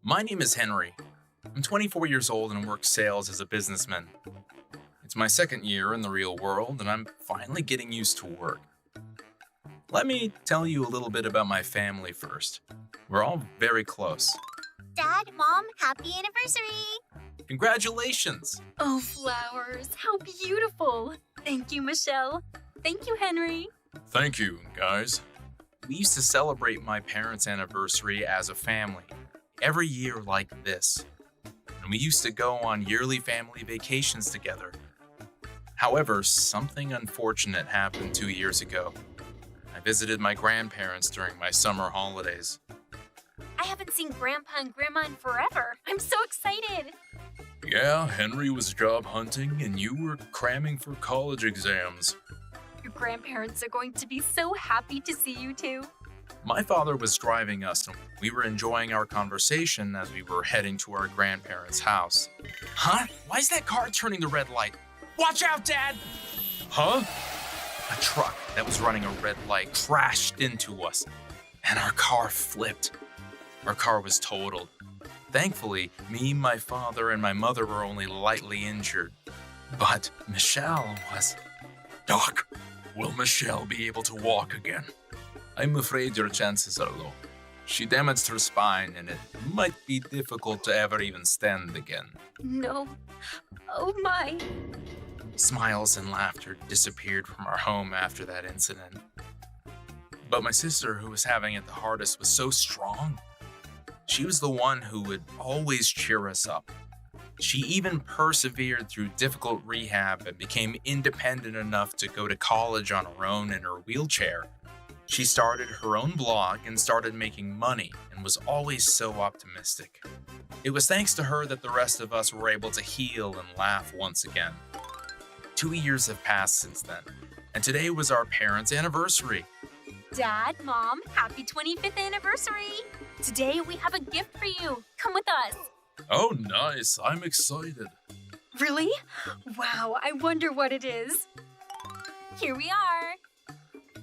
My name is Henry. I'm 24 years old and work sales as a businessman. It's my second year in the real world and I'm finally getting used to work. Let me tell you a little bit about my family first. We're all very close. Dad, Mom, happy anniversary! Congratulations! Oh, flowers, how beautiful! Thank you, Michelle. Thank you, Henry. Thank you, guys. We used to celebrate my parents' anniversary as a family, every year like this. And we used to go on yearly family vacations together. However, something unfortunate happened 2 years ago. I visited my grandparents during my summer holidays. I haven't seen Grandpa and Grandma in forever. I'm so excited. Yeah, Henry was job hunting and you were cramming for college exams. Your grandparents are going to be so happy to see you two. My father was driving us and we were enjoying our conversation as we were heading to our grandparents' house. Huh? Why is that car turning the red light? Watch out, Dad! Huh? A truck that was running a red light crashed into us and our car flipped. Our car was totaled. Thankfully, me, my father, and my mother were only lightly injured. But Michelle was... Doc, will Michelle be able to walk again? I'm afraid your chances are low. She damaged her spine and it might be difficult to ever even stand again. No. Oh my. Smiles and laughter disappeared from our home after that incident. But my sister, who was having it the hardest, was so strong. She was the one who would always cheer us up. She even persevered through difficult rehab and became independent enough to go to college on her own in her wheelchair. She started her own blog and started making money and was always so optimistic. It was thanks to her that the rest of us were able to heal and laugh once again. 2 years have passed since then, and today was our parents' anniversary. Dad, Mom, happy 25th anniversary. Today we have a gift for you. Come with us. Oh, nice. I'm excited. Really? Wow, I wonder what it is. Here we are.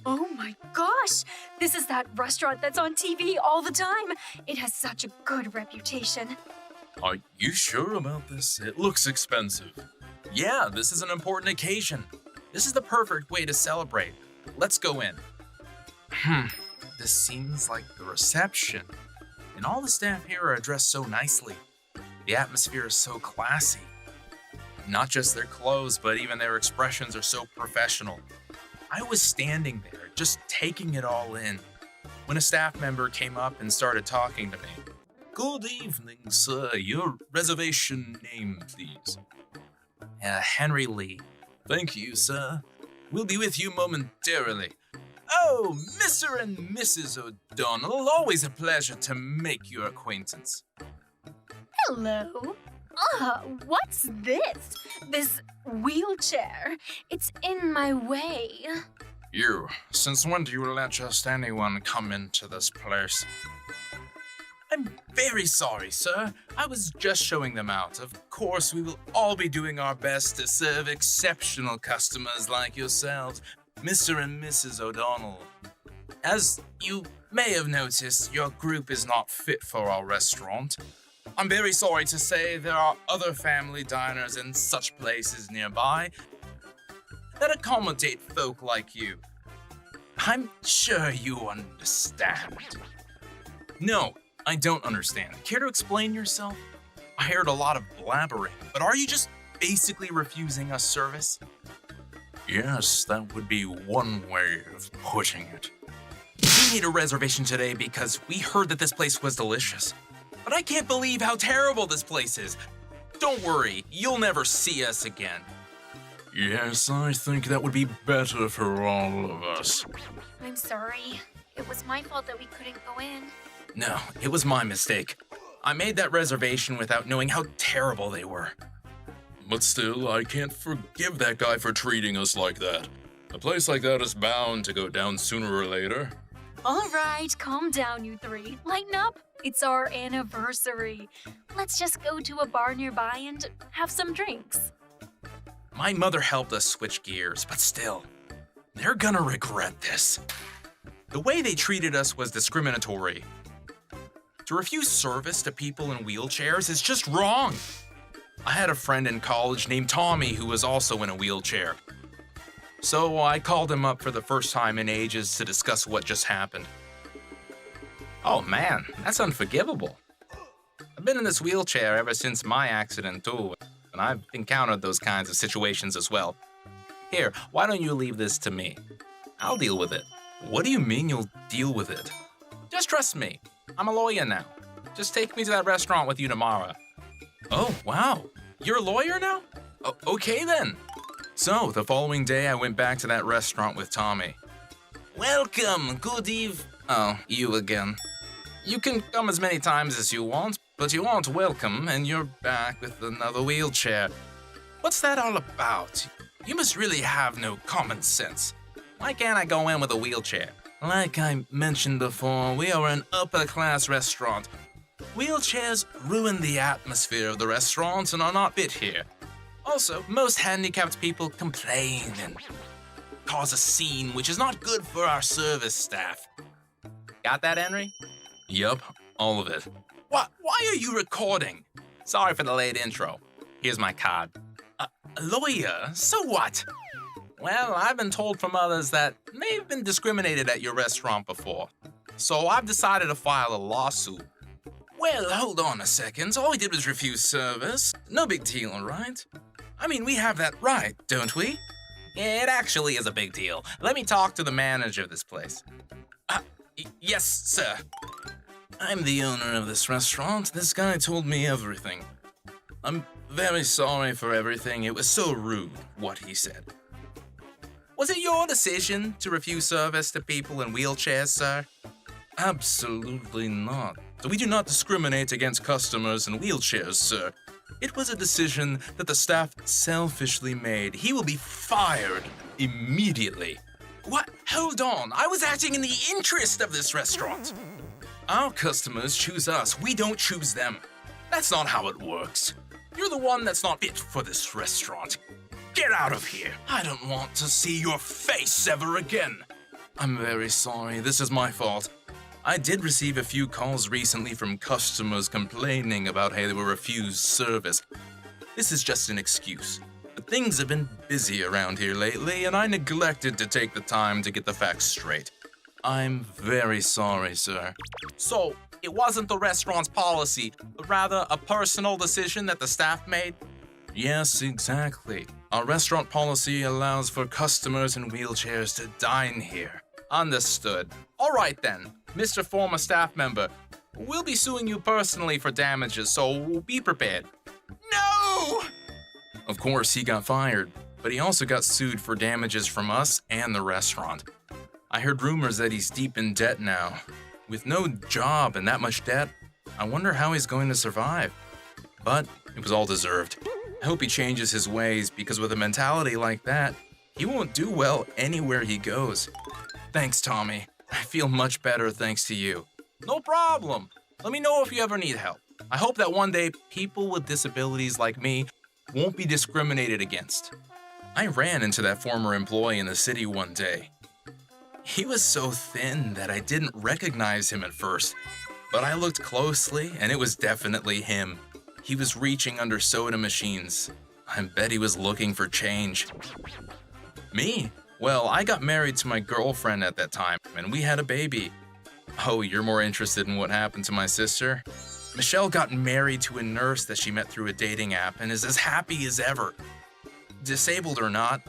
Oh my gosh! This is that restaurant that's on TV all the time. It has such a good reputation. Are you sure about this? It looks expensive. Yeah, this is an important occasion. This is the perfect way to celebrate. Let's go in. This seems like the reception. And all the staff here are dressed so nicely. The atmosphere is so classy. Not just their clothes, but even their expressions are so professional. I was standing there, just taking it all in, when a staff member came up and started talking to me. Good evening, sir. Your reservation name, please. Henry Lee. Thank you, sir. We'll be with you momentarily. Oh, Mr. and Mrs. O'Donnell, always a pleasure to make your acquaintance. Hello. What's this? This wheelchair. It's in my way. You, since when do you let just anyone come into this place? I'm very sorry, sir. I was just showing them out. Of course, we will all be doing our best to serve exceptional customers like yourselves, Mr. and Mrs. O'Donnell. As you may have noticed, your group is not fit for our restaurant. I'm very sorry to say there are other family diners in such places nearby that accommodate folk like you. I'm sure you understand. No, I don't understand. Care to explain yourself? I heard a lot of blabbering, but are you just basically refusing us service? Yes, that would be one way of putting it. We made a reservation today because we heard that this place was delicious. But I can't believe how terrible this place is. Don't worry, you'll never see us again. Yes, I think that would be better for all of us. I'm sorry. It was my fault that we couldn't go in. No, it was my mistake. I made that reservation without knowing how terrible they were. But still, I can't forgive that guy for treating us like that. A place like that is bound to go down sooner or later. All right, calm down, you three. Lighten up. It's our anniversary. Let's just go to a bar nearby and have some drinks. My mother helped us switch gears, but still, they're gonna regret this. The way they treated us was discriminatory. To refuse service to people in wheelchairs is just wrong. I had a friend in college named Tommy who was also in a wheelchair. So I called him up for the first time in ages to discuss what just happened. Oh man, that's unforgivable. I've been in this wheelchair ever since my accident too, and I've encountered those kinds of situations as well. Here, why don't you leave this to me? I'll deal with it. What do you mean you'll deal with it? Just trust me. I'm a lawyer now. Just take me to that restaurant with you tomorrow. Oh, wow. You're a lawyer now? Okay then. So, the following day I went back to that restaurant with Tommy. Welcome, good eve. Oh, you again. You can come as many times as you want, but you aren't welcome, and you're back with another wheelchair. What's that all about? You must really have no common sense. Why can't I go in with a wheelchair? Like I mentioned before, we are an upper-class restaurant. Wheelchairs ruin the atmosphere of the restaurant and are not fit here. Also, most handicapped people complain and cause a scene, which is not good for our service staff. Got that, Henry? Yup, all of it. Why are you recording? Sorry for the late intro. Here's my card. A lawyer? So what? Well, I've been told from others that they've been discriminated at your restaurant before. So I've decided to file a lawsuit. Well, hold on a second. All we did was refuse service. No big deal, right? I mean, we have that right, don't we? It actually is a big deal. Let me talk to the manager of this place. Yes, sir. I'm the owner of this restaurant. This guy told me everything. I'm very sorry for everything. It was so rude, what he said. Was it your decision to refuse service to people in wheelchairs, sir? Absolutely not. We do not discriminate against customers in wheelchairs, sir. It was a decision that the staff selfishly made. He will be fired immediately. What? Hold on. I was acting in the interest of this restaurant. Our customers choose us. We don't choose them. That's not how it works. You're the one that's not fit for this restaurant. Get out of here. I don't want to see your face ever again. I'm very sorry. This is my fault. I did receive a few calls recently from customers complaining about how they were refused service. This is just an excuse. But things have been busy around here lately, and I neglected to take the time to get the facts straight. I'm very sorry, sir. So, it wasn't the restaurant's policy, but rather a personal decision that the staff made? Yes, exactly. Our restaurant policy allows for customers in wheelchairs to dine here. Understood. All right then, Mr. Former Staff Member. We'll be suing you personally for damages, so be prepared. No! Of course, he got fired, but he also got sued for damages from us and the restaurant. I heard rumors that he's deep in debt now. With no job and that much debt, I wonder how he's going to survive. But it was all deserved. I hope he changes his ways, because with a mentality like that, he won't do well anywhere he goes. Thanks, Tommy. I feel much better thanks to you. No problem. Let me know if you ever need help. I hope that one day people with disabilities like me won't be discriminated against. I ran into that former employee in the city one day. He was so thin that I didn't recognize him at first, but I looked closely and it was definitely him. He was reaching under soda machines. I bet he was looking for change. Me? Well, I got married to my girlfriend at that time, and we had a baby. Oh, you're more interested in what happened to my sister? Michelle got married to a nurse that she met through a dating app and is as happy as ever. Disabled or not,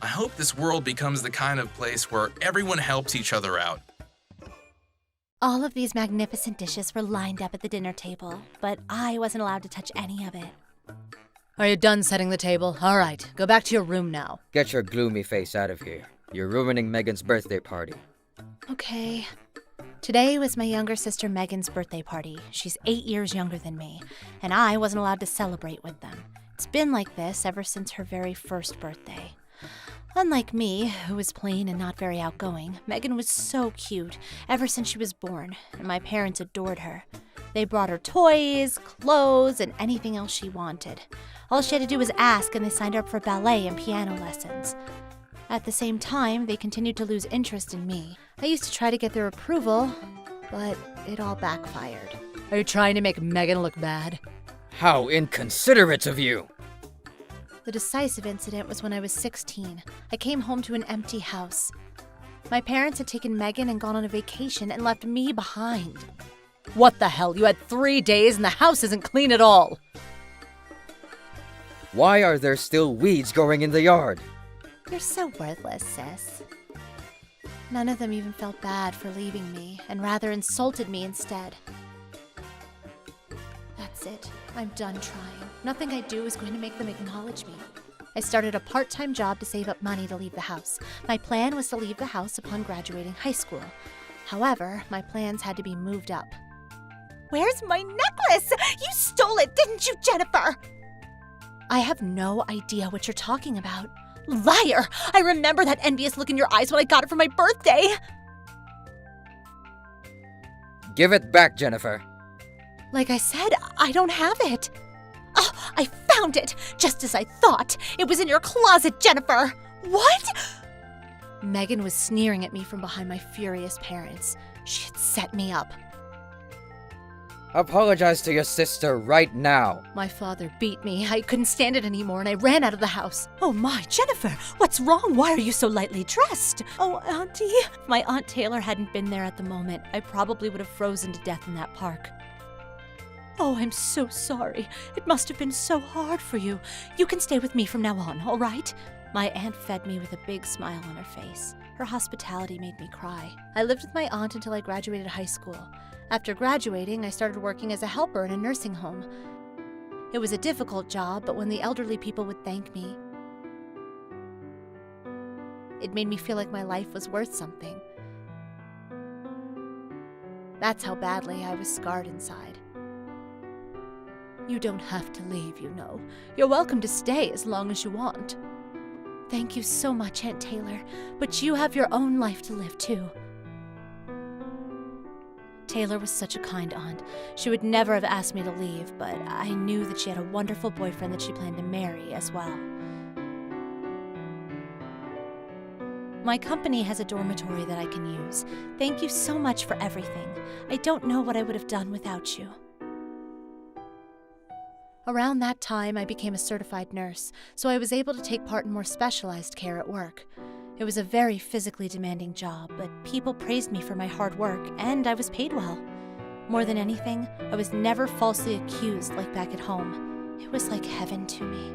I hope this world becomes the kind of place where everyone helps each other out. All of these magnificent dishes were lined up at the dinner table, but I wasn't allowed to touch any of it. Are you done setting the table? All right, go back to your room now. Get your gloomy face out of here. You're ruining Megan's birthday party. Okay. Today was my younger sister Megan's birthday party. She's 8 years younger than me, and I wasn't allowed to celebrate with them. It's been like this ever since her very first birthday. Unlike me, who was plain and not very outgoing, Megan was so cute ever since she was born, and my parents adored her. They brought her toys, clothes, and anything else she wanted. All she had to do was ask, and they signed her up for ballet and piano lessons. At the same time, they continued to lose interest in me. I used to try to get their approval, but it all backfired. Are you trying to make Megan look bad? How inconsiderate of you! The decisive incident was when I was 16. I came home to an empty house. My parents had taken Megan and gone on a vacation and left me behind. What the hell? You had 3 days and the house isn't clean at all. Why are there still weeds growing in the yard? You're so worthless, sis. None of them even felt bad for leaving me, and rather insulted me instead. That's it. I'm done trying. Nothing I do is going to make them acknowledge me. I started a part-time job to save up money to leave the house. My plan was to leave the house upon graduating high school. However, my plans had to be moved up. Where's my necklace? You stole it, didn't you, Jennifer? I have no idea what you're talking about. Liar! I remember that envious look in your eyes when I got it for my birthday. Give it back, Jennifer. Like I said, I don't have it. Oh, I found it! Just as I thought. It was in your closet, Jennifer. What? Megan was sneering at me from behind my furious parents. She had set me up. Apologize to your sister right now. My father beat me. I couldn't stand it anymore and I ran out of the house. Oh my, Jennifer, what's wrong? Why are you so lightly dressed? Oh, Auntie. If my Aunt Taylor hadn't been there at the moment, I probably would have frozen to death in that park. Oh, I'm so sorry. It must have been so hard for you. You can stay with me from now on, all right? My aunt fed me with a big smile on her face. Her hospitality made me cry. I lived with my aunt until I graduated high school. After graduating, I started working as a helper in a nursing home. It was a difficult job, but when the elderly people would thank me, it made me feel like my life was worth something. That's how badly I was scarred inside. You don't have to leave, you know. You're welcome to stay as long as you want. Thank you so much, Aunt Taylor, but you have your own life to live too. Taylor was such a kind aunt. She would never have asked me to leave, but I knew that she had a wonderful boyfriend that she planned to marry as well. My company has a dormitory that I can use. Thank you so much for everything. I don't know what I would have done without you. Around that time, I became a certified nurse, so I was able to take part in more specialized care at work. It was a very physically demanding job, but people praised me for my hard work, and I was paid well. More than anything, I was never falsely accused like back at home. It was like heaven to me.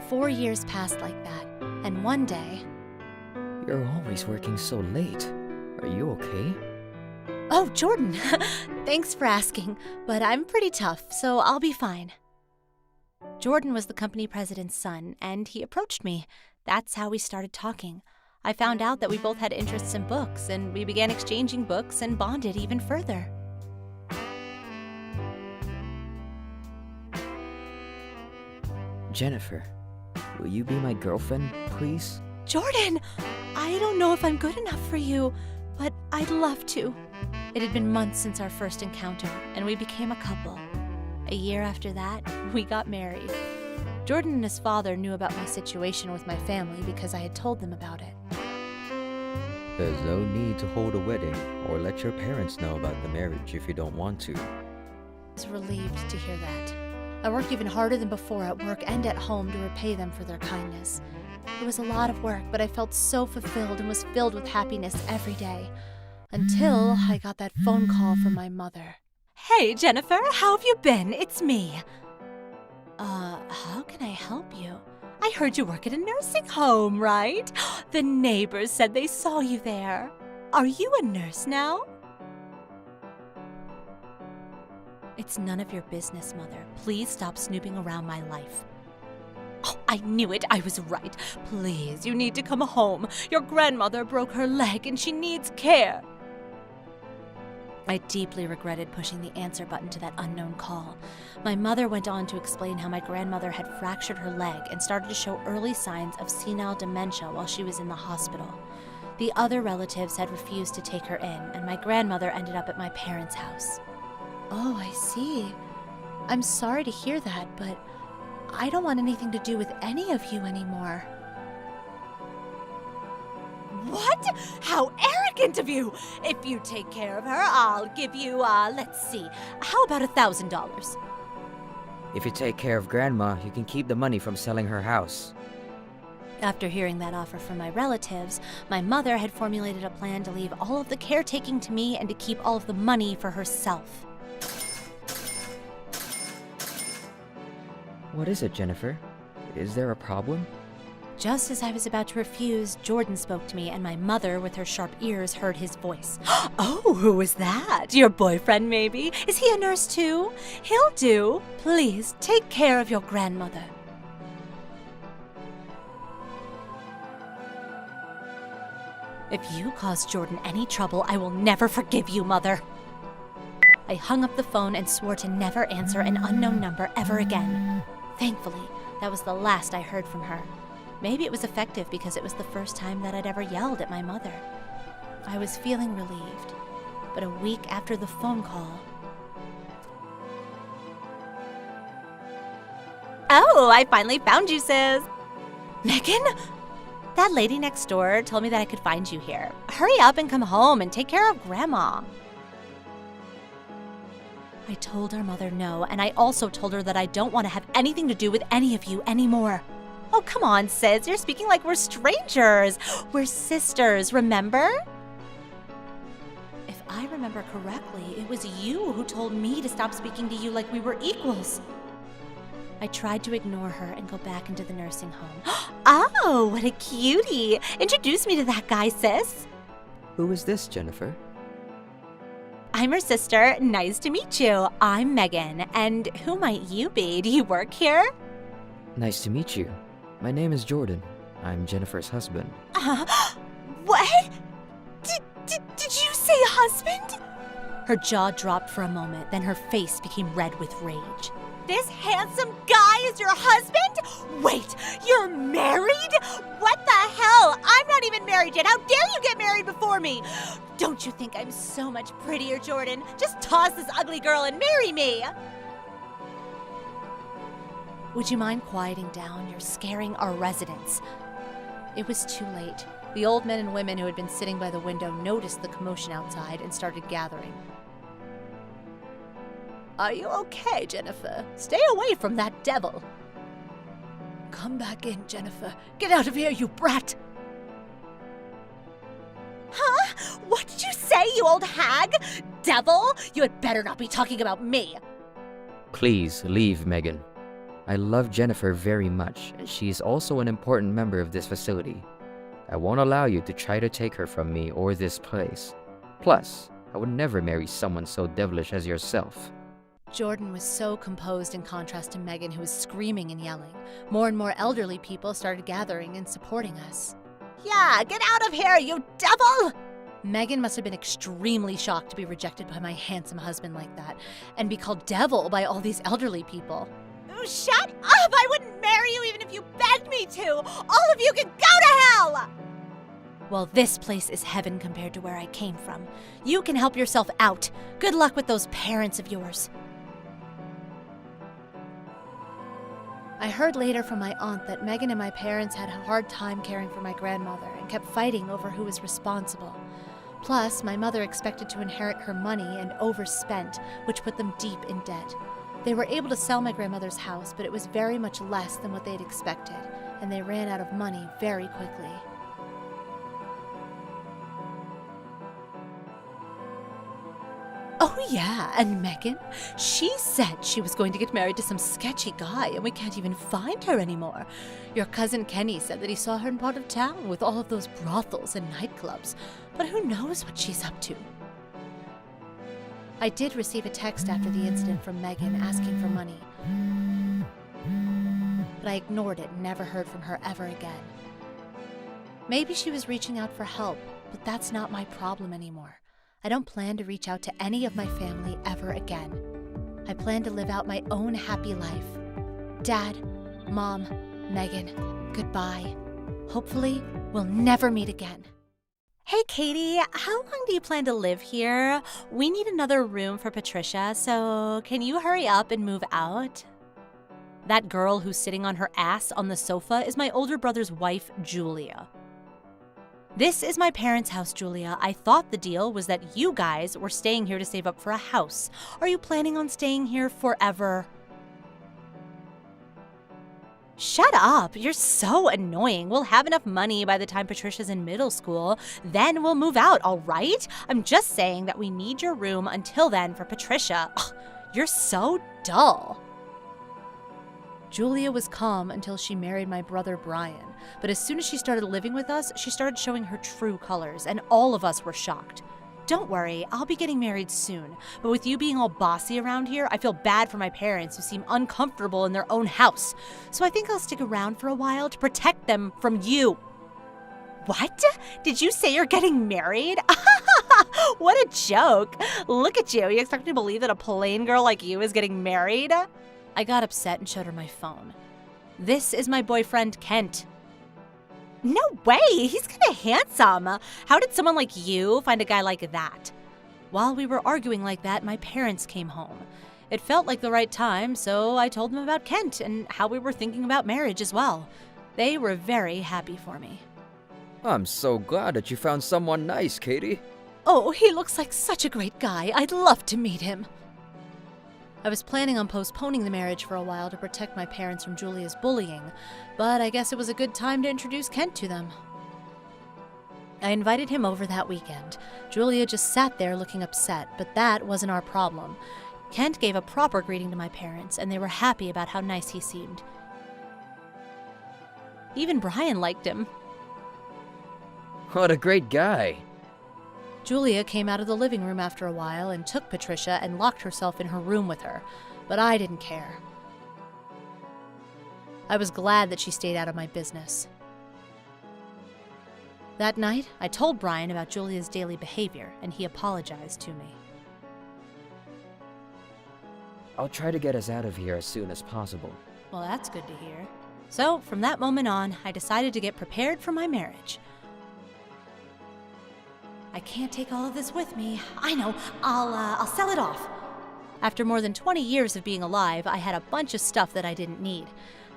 4 years passed like that, and one day... You're always working so late. Are you okay? Oh, Jordan! Thanks for asking, but I'm pretty tough, so I'll be fine. Jordan was the company president's son, and he approached me. That's how we started talking. I found out that we both had interests in books, and we began exchanging books and bonded even further. Jennifer, will you be my girlfriend, please? Jordan! I don't know if I'm good enough for you, but I'd love to. It had been months since our first encounter, and we became a couple. A year after that, we got married. Jordan and his father knew about my situation with my family because I had told them about it. There's no need to hold a wedding or let your parents know about the marriage if you don't want to. I was relieved to hear that. I worked even harder than before at work and at home to repay them for their kindness. It was a lot of work, but I felt so fulfilled and was filled with happiness every day. Until I got that phone call from my mother. Hey, Jennifer, how have you been? It's me. How can I help you? I heard you work at a nursing home, right? The neighbors said they saw you there. Are you a nurse now? It's none of your business, Mother. Please stop snooping around my life. Oh, I knew it. I was right. Please, you need to come home. Your grandmother broke her leg and she needs care. I deeply regretted pushing the answer button to that unknown call. My mother went on to explain how my grandmother had fractured her leg and started to show early signs of senile dementia while she was in the hospital. The other relatives had refused to take her in, and my grandmother ended up at my parents' house. Oh, I see. I'm sorry to hear that, but I don't want anything to do with any of you anymore. What? How arrogant of you! If you take care of her, I'll give you, let's see, how about $1,000? If you take care of Grandma, you can keep the money from selling her house. After hearing that offer from my relatives, my mother had formulated a plan to leave all of the caretaking to me and to keep all of the money for herself. What is it, Jennifer? Is there a problem? Just as I was about to refuse, Jordan spoke to me, and my mother, with her sharp ears, heard his voice. Oh, who was that? Your boyfriend, maybe? Is he a nurse too? He'll do. Please, take care of your grandmother. If you cause Jordan any trouble, I will never forgive you, Mother. I hung up the phone and swore to never answer an unknown number ever again. Thankfully, that was the last I heard from her. Maybe it was effective because it was the first time that I'd ever yelled at my mother. I was feeling relieved, but a week after the phone call... Oh, I finally found you, sis. Megan? That lady next door told me that I could find you here. Hurry up and come home and take care of Grandma. I told our mother no, and I also told her that I don't want to have anything to do with any of you anymore. Oh, come on, sis. You're speaking like we're strangers. We're sisters, remember? If I remember correctly, it was you who told me to stop speaking to you like we were equals. I tried to ignore her and go back into the nursing home. Oh, what a cutie. Introduce me to that guy, sis. Who is this, Jennifer? I'm her sister. Nice to meet you. I'm Megan. And who might you be? Do you work here? Nice to meet you. My name is Jordan. I'm Jennifer's husband. What? Did you say husband? Her jaw dropped for a moment, then her face became red with rage. This handsome guy is your husband? Wait, you're married? What the hell? I'm not even married yet. How dare you get married before me? Don't you think I'm so much prettier, Jordan? Just toss this ugly girl and marry me. Would you mind quieting down? You're scaring our residents. It was too late. The old men and women who had been sitting by the window noticed the commotion outside and started gathering. Are you okay, Jennifer? Stay away from that devil. Come back in, Jennifer. Get out of here, you brat! Huh? What did you say, you old hag? Devil? You had better not be talking about me. Please leave, Megan. I love Jennifer very much, and she is also an important member of this facility. I won't allow you to try to take her from me or this place. Plus, I would never marry someone so devilish as yourself. Jordan was so composed in contrast to Megan, who was screaming and yelling. More and more elderly people started gathering and supporting us. Yeah, get out of here, you devil! Megan must have been extremely shocked to be rejected by my handsome husband like that, and be called devil by all these elderly people. Shut up! I wouldn't marry you even if you begged me to! All of you can go to hell! Well, this place is heaven compared to where I came from. You can help yourself out. Good luck with those parents of yours. I heard later from my aunt that Megan and my parents had a hard time caring for my grandmother and kept fighting over who was responsible. Plus, my mother expected to inherit her money and overspent, which put them deep in debt. They were able to sell my grandmother's house, but it was very much less than what they had expected, and they ran out of money very quickly. Oh yeah, and Megan? She said she was going to get married to some sketchy guy, and we can't even find her anymore. Your cousin Kenny said that he saw her in part of town with all of those brothels and nightclubs, but who knows what she's up to. I did receive a text after the incident from Megan asking for money, but I ignored it and never heard from her ever again. Maybe she was reaching out for help, but that's not my problem anymore. I don't plan to reach out to any of my family ever again. I plan to live out my own happy life. Dad, Mom, Megan, goodbye. Hopefully, we'll never meet again. Hey, Katie, how long do you plan to live here? We need another room for Patricia, so can you hurry up and move out? That girl who's sitting on her ass on the sofa is my older brother's wife, Julia. This is my parents' house, Julia. I thought the deal was that you guys were staying here to save up for a house. Are you planning on staying here forever? Shut up. You're so annoying. We'll have enough money by the time Patricia's in middle school. Then we'll move out, all right? I'm just saying that we need your room until then for Patricia. Ugh, you're so dull. Julia was calm until she married my brother Brian. But as soon as she started living with us, she started showing her true colors, and all of us were shocked. Don't worry, I'll be getting married soon. But with you being all bossy around here, I feel bad for my parents who seem uncomfortable in their own house. So I think I'll stick around for a while to protect them from you. What? Did you say you're getting married? What a joke. Look at you. You expect me to believe that a plain girl like you is getting married? I got upset and showed her my phone. This is my boyfriend, Kent. No way! He's kinda handsome! How did someone like you find a guy like that? While we were arguing like that, my parents came home. It felt like the right time, so I told them about Kent and how we were thinking about marriage as well. They were very happy for me. I'm so glad that you found someone nice, Katy. Oh, he looks like such a great guy. I'd love to meet him. I was planning on postponing the marriage for a while to protect my parents from Julia's bullying, but I guess it was a good time to introduce Kent to them. I invited him over that weekend. Julia just sat there looking upset, but that wasn't our problem. Kent gave a proper greeting to my parents, and they were happy about how nice he seemed. Even Brian liked him. What a great guy. Julia came out of the living room after a while and took Patricia and locked herself in her room with her, but I didn't care. I was glad that she stayed out of my business. That night, I told Brian about Julia's daily behavior, and he apologized to me. I'll try to get us out of here as soon as possible. Well, that's good to hear. So, from that moment on, I decided to get prepared for my marriage. I can't take all of this with me. I know, I'll sell it off. After more than 20 years of being alive, I had a bunch of stuff that I didn't need.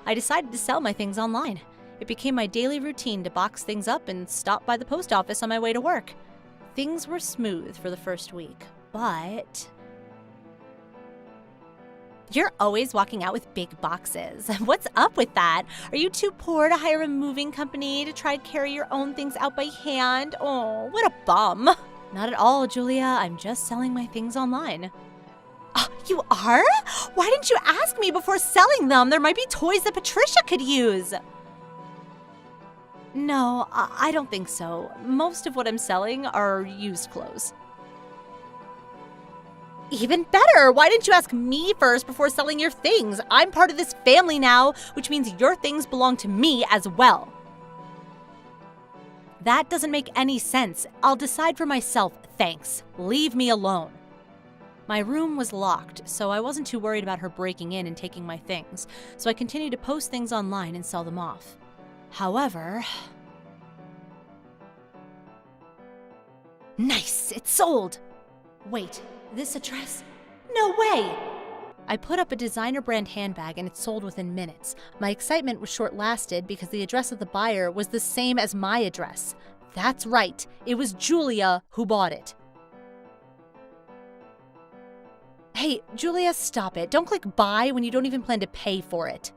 I decided to sell my things online. It became my daily routine to box things up and stop by the post office on my way to work. Things were smooth for the first week, but... You're always walking out with big boxes. What's up with that? Are you too poor to hire a moving company to try to carry your own things out by hand? Oh, what a bum. Not at all, Julia. I'm just selling my things online. Oh, you are? Why didn't you ask me before selling them? There might be toys that Patricia could use. No, I don't think so. Most of what I'm selling are used clothes. Even better! Why didn't you ask me first before selling your things? I'm part of this family now, which means your things belong to me as well. That doesn't make any sense. I'll decide for myself, thanks. Leave me alone. My room was locked, so I wasn't too worried about her breaking in and taking my things, so I continued to post things online and sell them off. However... Nice! It's sold! Wait, this address? No way! I put up a designer brand handbag and it sold within minutes. My excitement was short-lasted because the address of the buyer was the same as my address. That's right, it was Julia who bought it. Hey, Julia, stop it. Don't click buy when you don't even plan to pay for it.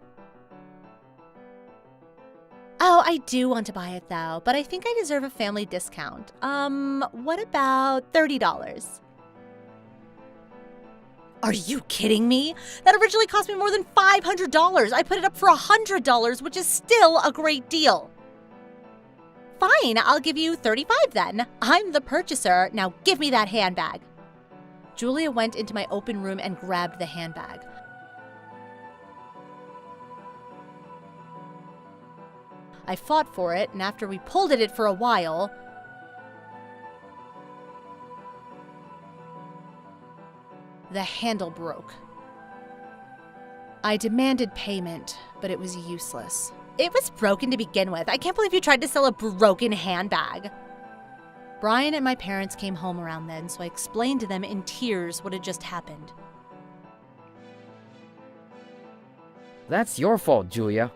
Oh, I do want to buy it though, but I think I deserve a family discount. What about $30? Are you kidding me? That originally cost me more than $500. I put it up for $100, which is still a great deal. Fine, I'll give you $35 then. I'm the purchaser. Now give me that handbag. Julia went into my open room and grabbed the handbag. I fought for it, and after we pulled at it for a while, the handle broke. I demanded payment, but it was useless. It was broken to begin with. I can't believe you tried to sell a broken handbag. Brian and my parents came home around then, so I explained to them in tears what had just happened. That's your fault, Julia.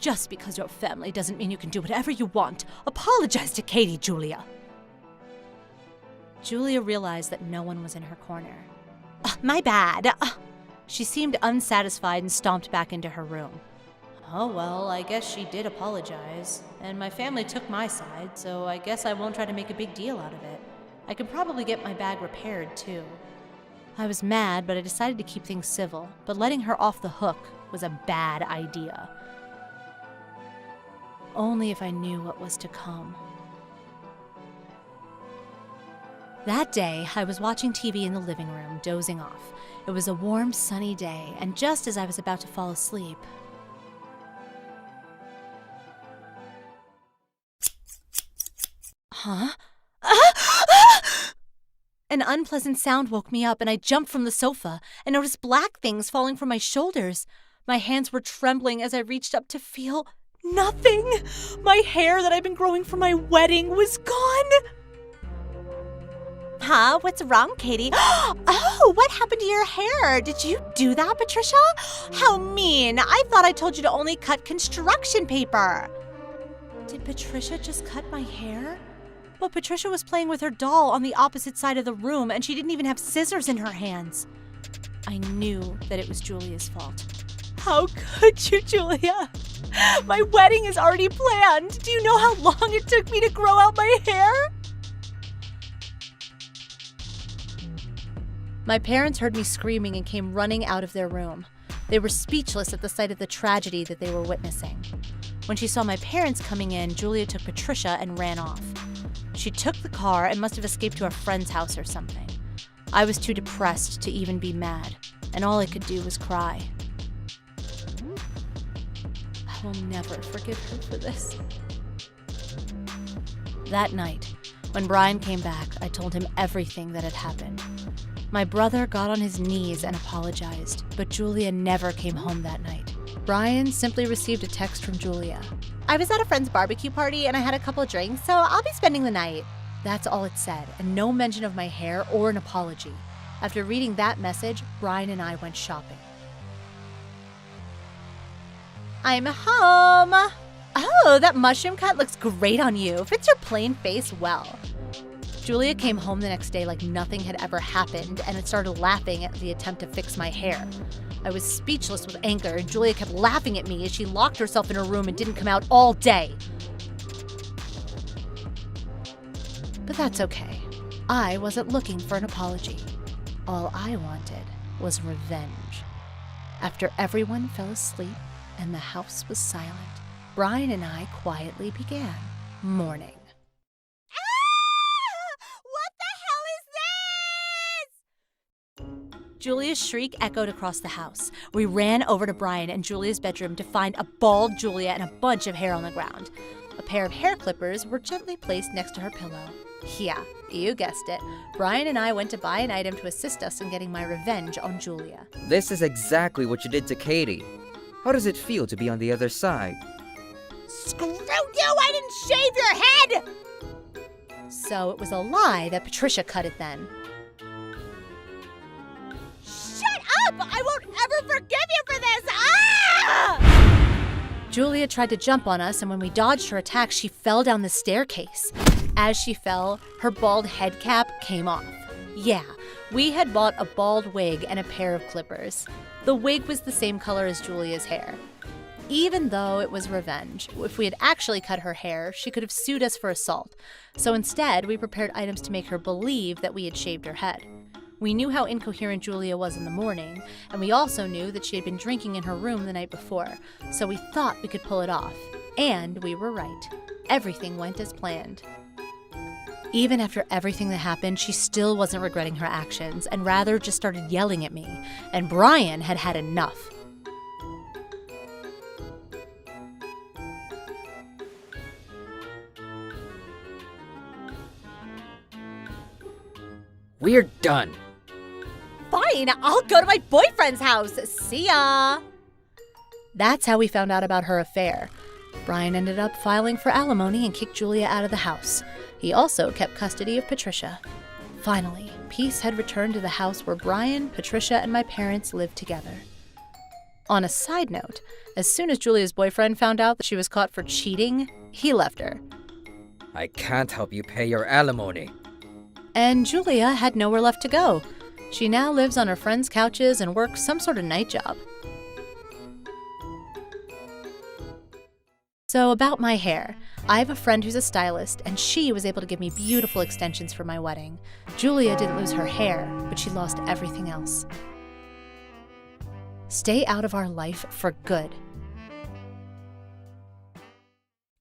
Just because you're family doesn't mean you can do whatever you want. Apologize to Katy, Julia. Julia realized that no one was in her corner. My bad. She seemed unsatisfied and stomped back into her room. Oh, well, I guess she did apologize. And my family took my side, so I guess I won't try to make a big deal out of it. I can probably get my bag repaired, too. I was mad, but I decided to keep things civil. But letting her off the hook was a bad idea. Only if I knew what was to come. That day, I was watching TV in the living room, dozing off. It was a warm, sunny day, and just as I was about to fall asleep... Huh? An unpleasant sound woke me up, and I jumped from the sofa and noticed black things falling from my shoulders. My hands were trembling as I reached up to feel nothing. My hair that I'd been growing for my wedding was gone. Huh? What's wrong, Katy? Oh, what happened to your hair? Did you do that, Patricia? How mean. I thought I told you to only cut construction paper. Did Patricia just cut my hair? But Patricia was playing with her doll on the opposite side of the room, and she didn't even have scissors in her hands. I knew that it was Julia's fault. How could you, Julia? My wedding is already planned. Do you know how long it took me to grow out my hair? My parents heard me screaming and came running out of their room. They were speechless at the sight of the tragedy that they were witnessing. When she saw my parents coming in, Julia took Patricia and ran off. She took the car and must have escaped to a friend's house or something. I was too depressed to even be mad, and all I could do was cry. I will never forgive her for this. That night, when Brian came back, I told him everything that had happened. My brother got on his knees and apologized, but Julia never came home that night. Brian simply received a text from Julia. I was at a friend's barbecue party and I had a couple drinks, so I'll be spending the night. That's all it said, and no mention of my hair or an apology. After reading that message, Brian and I went shopping. I'm home! Oh, that mushroom cut looks great on you. Fits your plain face well. Julia came home the next day like nothing had ever happened and had started laughing at the attempt to fix my hair. I was speechless with anger, and Julia kept laughing at me as she locked herself in her room and didn't come out all day. But that's okay. I wasn't looking for an apology. All I wanted was revenge. After everyone fell asleep and the house was silent, Brian and I quietly began mourning. Julia's shriek echoed across the house. We ran over to Brian and Julia's bedroom to find a bald Julia and a bunch of hair on the ground. A pair of hair clippers were gently placed next to her pillow. Yeah, you guessed it. Brian and I went to buy an item to assist us in getting my revenge on Julia. This is exactly what you did to Katy. How does it feel to be on the other side? Screw you! I didn't shave your head! So it was a lie that Patricia cut it then. I won't ever forgive you for this! Ah! Julia tried to jump on us, and when we dodged her attack, she fell down the staircase. As she fell, her bald head cap came off. Yeah, we had bought a bald wig and a pair of clippers. The wig was the same color as Julia's hair. Even though it was revenge, if we had actually cut her hair, she could have sued us for assault. So instead, we prepared items to make her believe that we had shaved her head. We knew how incoherent Julia was in the morning, and we also knew that she had been drinking in her room the night before, so we thought we could pull it off. And we were right. Everything went as planned. Even after everything that happened, she still wasn't regretting her actions, and rather just started yelling at me, and Brian had had enough. We're done. Fine, I'll go to my boyfriend's house. See ya. That's how we found out about her affair. Brian ended up filing for alimony and kicked Julia out of the house. He also kept custody of Patricia. Finally, peace had returned to the house where Brian, Patricia, and my parents lived together. On a side note, as soon as Julia's boyfriend found out that she was caught for cheating, he left her. I can't help you pay your alimony. And Julia had nowhere left to go. She now lives on her friends' couches and works some sort of night job. So about my hair. I have a friend who's a stylist, and she was able to give me beautiful extensions for my wedding. Julia didn't lose her hair, but she lost everything else. Stay out of our life for good.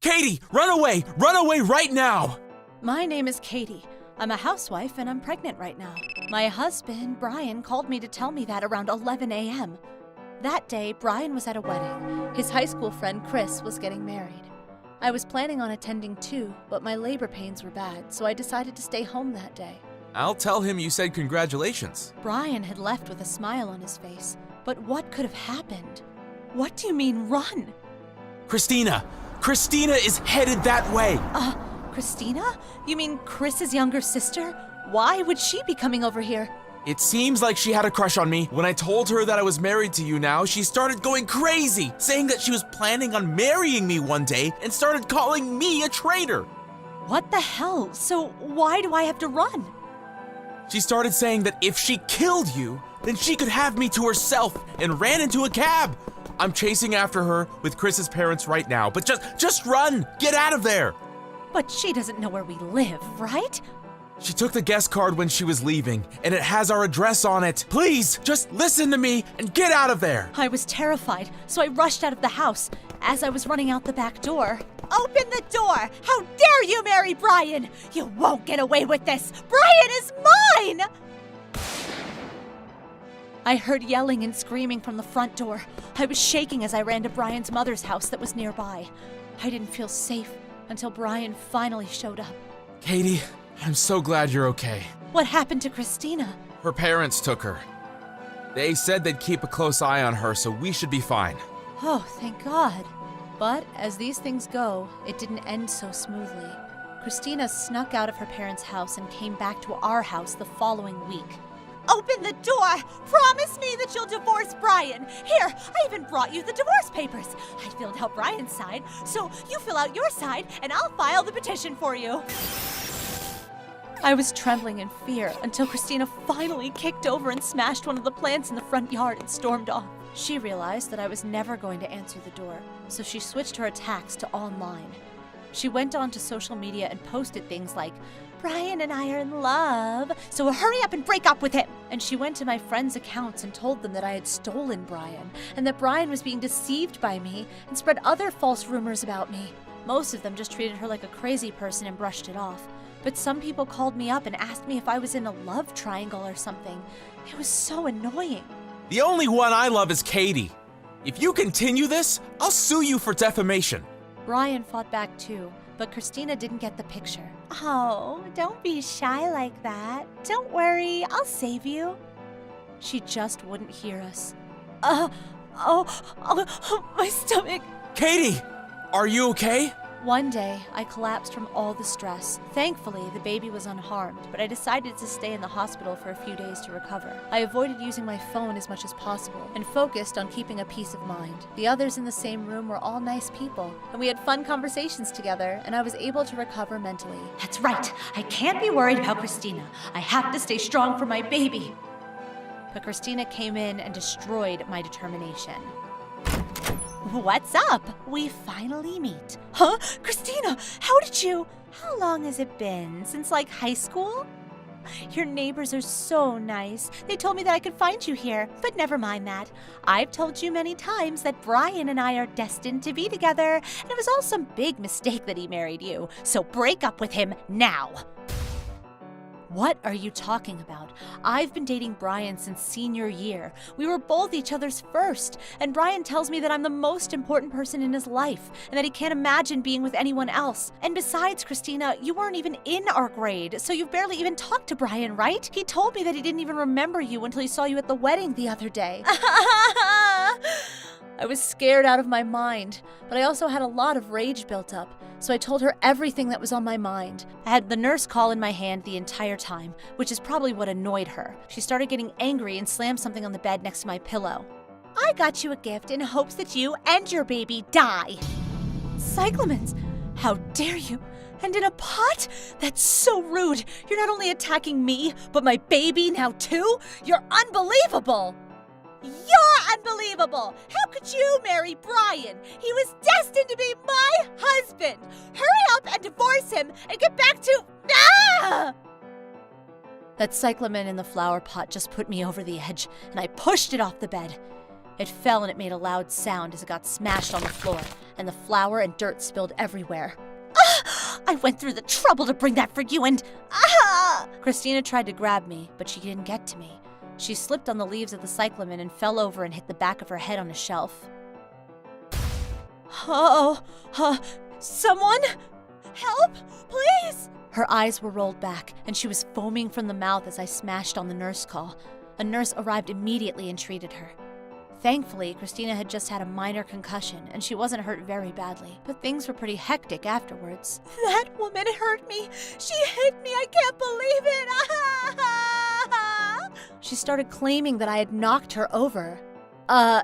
Katy, run away! Run away right now! My name is Katy. I'm a housewife and I'm pregnant right now. My husband, Brian, called me to tell me that around 11 a.m. That day, Brian was at a wedding. His high school friend, Chris, was getting married. I was planning on attending too, but my labor pains were bad, so I decided to stay home that day. I'll tell him you said congratulations. Brian had left with a smile on his face, but what could have happened? What do you mean, run? Christina! Christina is headed that way! Christina? You mean Chris's younger sister? Why would she be coming over here? It seems like she had a crush on me. When I told her that I was married to you now, she started going crazy, saying that she was planning on marrying me one day and started calling me a traitor. What the hell? So why do I have to run? She started saying that if she killed you, then she could have me to herself and ran into a cab. I'm chasing after her with Chris's parents right now, but just run! Get out of there! But she doesn't know where we live, right? She took the guest card when she was leaving, and it has our address on it. Please, just listen to me and get out of there! I was terrified, so I rushed out of the house. As I was running out the back door, open the door! How dare you marry Brian! You won't get away with this! Brian is mine! I heard yelling and screaming from the front door. I was shaking as I ran to Brian's mother's house that was nearby. I didn't feel safe until Brian finally showed up. Katy, I'm so glad you're okay. What happened to Christina? Her parents took her. They said they'd keep a close eye on her, so we should be fine. Oh, thank God. But as these things go, it didn't end so smoothly. Christina snuck out of her parents' house and came back to our house the following week. Open the door! Promise me that you'll divorce Brian! Here, I even brought you the divorce papers. I filled out Brian's side, so you fill out your side, and I'll file the petition for you. I was trembling in fear until Christina finally kicked over and smashed one of the plants in the front yard and stormed off. She realized that I was never going to answer the door, so she switched her attacks to online. She went on to social media and posted things like, Brian and I are in love, so hurry up and break up with him. And she went to my friends' accounts and told them that I had stolen Brian, and that Brian was being deceived by me and spread other false rumors about me. Most of them just treated her like a crazy person and brushed it off. But some people called me up and asked me if I was in a love triangle or something. It was so annoying. The only one I love is Katy. If you continue this, I'll sue you for defamation. Brian fought back too, but Christina didn't get the picture. Oh, don't be shy like that. Don't worry, I'll save you. She just wouldn't hear us. My stomach. Katy, are you okay? One day, I collapsed from all the stress. Thankfully, the baby was unharmed, but I decided to stay in the hospital for a few days to recover. I avoided using my phone as much as possible and focused on keeping a peace of mind. The others in the same room were all nice people, and we had fun conversations together, and I was able to recover mentally. That's right. I can't be worried about Christina. I have to stay strong for my baby. But Christina came in and destroyed my determination. What's up? We finally meet. Huh? Christina, how long has it been? Since like high school? Your neighbors are so nice. They told me that I could find you here, but never mind that. I've told you many times that Brian and I are destined to be together, and it was all some big mistake that he married you. So break up with him now. What are you talking about? I've been dating Brian since senior year. We were both each other's first, and Brian tells me that I'm the most important person in his life, and that he can't imagine being with anyone else. And besides, Christina, you weren't even in our grade, so you've barely even talked to Brian, right? He told me that he didn't even remember you until he saw you at the wedding the other day. I was scared out of my mind, but I also had a lot of rage built up, so I told her everything that was on my mind. I had the nurse call in my hand the entire time, which is probably what annoyed her. She started getting angry and slammed something on the bed next to my pillow. I got you a gift in hopes that you and your baby die. Cyclamens, how dare you? And in a pot? That's so rude. You're not only attacking me, but my baby now too? You're unbelievable! You're unbelievable! How could you marry Brian? He was destined to be my husband! Hurry up and divorce him and get back to... Ah! That cyclamen in the flower pot just put me over the edge, and I pushed it off the bed. It fell and it made a loud sound as it got smashed on the floor, and the flour and dirt spilled everywhere. I went through the trouble to bring that for you and... Christina tried to grab me, but she didn't get to me. She slipped on the leaves of the cyclamen and fell over and hit the back of her head on a shelf. Someone? Help, please! Her eyes were rolled back, and she was foaming from the mouth as I smashed on the nurse call. A nurse arrived immediately and treated her. Thankfully, Christina had just had a minor concussion, and she wasn't hurt very badly, but things were pretty hectic afterwards. That woman hurt me. She hit me. I can't believe it. She started claiming that I had knocked her over.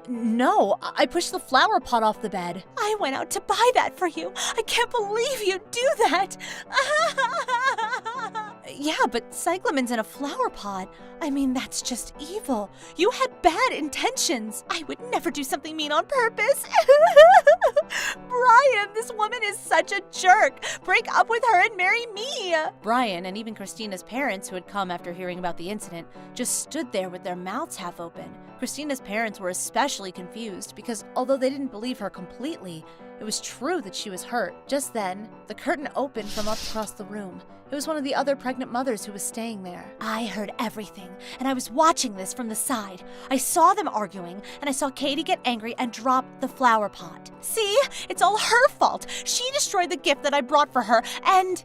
No, I pushed the flower pot off the bed. I went out to buy that for you. I can't believe you'd do that. Yeah, but cyclamen's in a flower pot. I mean, that's just evil. You had bad intentions. I would never do something mean on purpose. Brian, this woman is such a jerk. Break up with her and marry me. Brian and even Christina's parents, who had come after hearing about the incident, just stood there with their mouths half open. Christina's parents were especially confused because although they didn't believe her completely, it was true that she was hurt. Just then, the curtain opened from up across the room. It was one of the other pregnant mothers who was staying there. I heard everything, and I was watching this from the side. I saw them arguing, and I saw Katy get angry and drop the flower pot. See? It's all her fault. She destroyed the gift that I brought for her, and...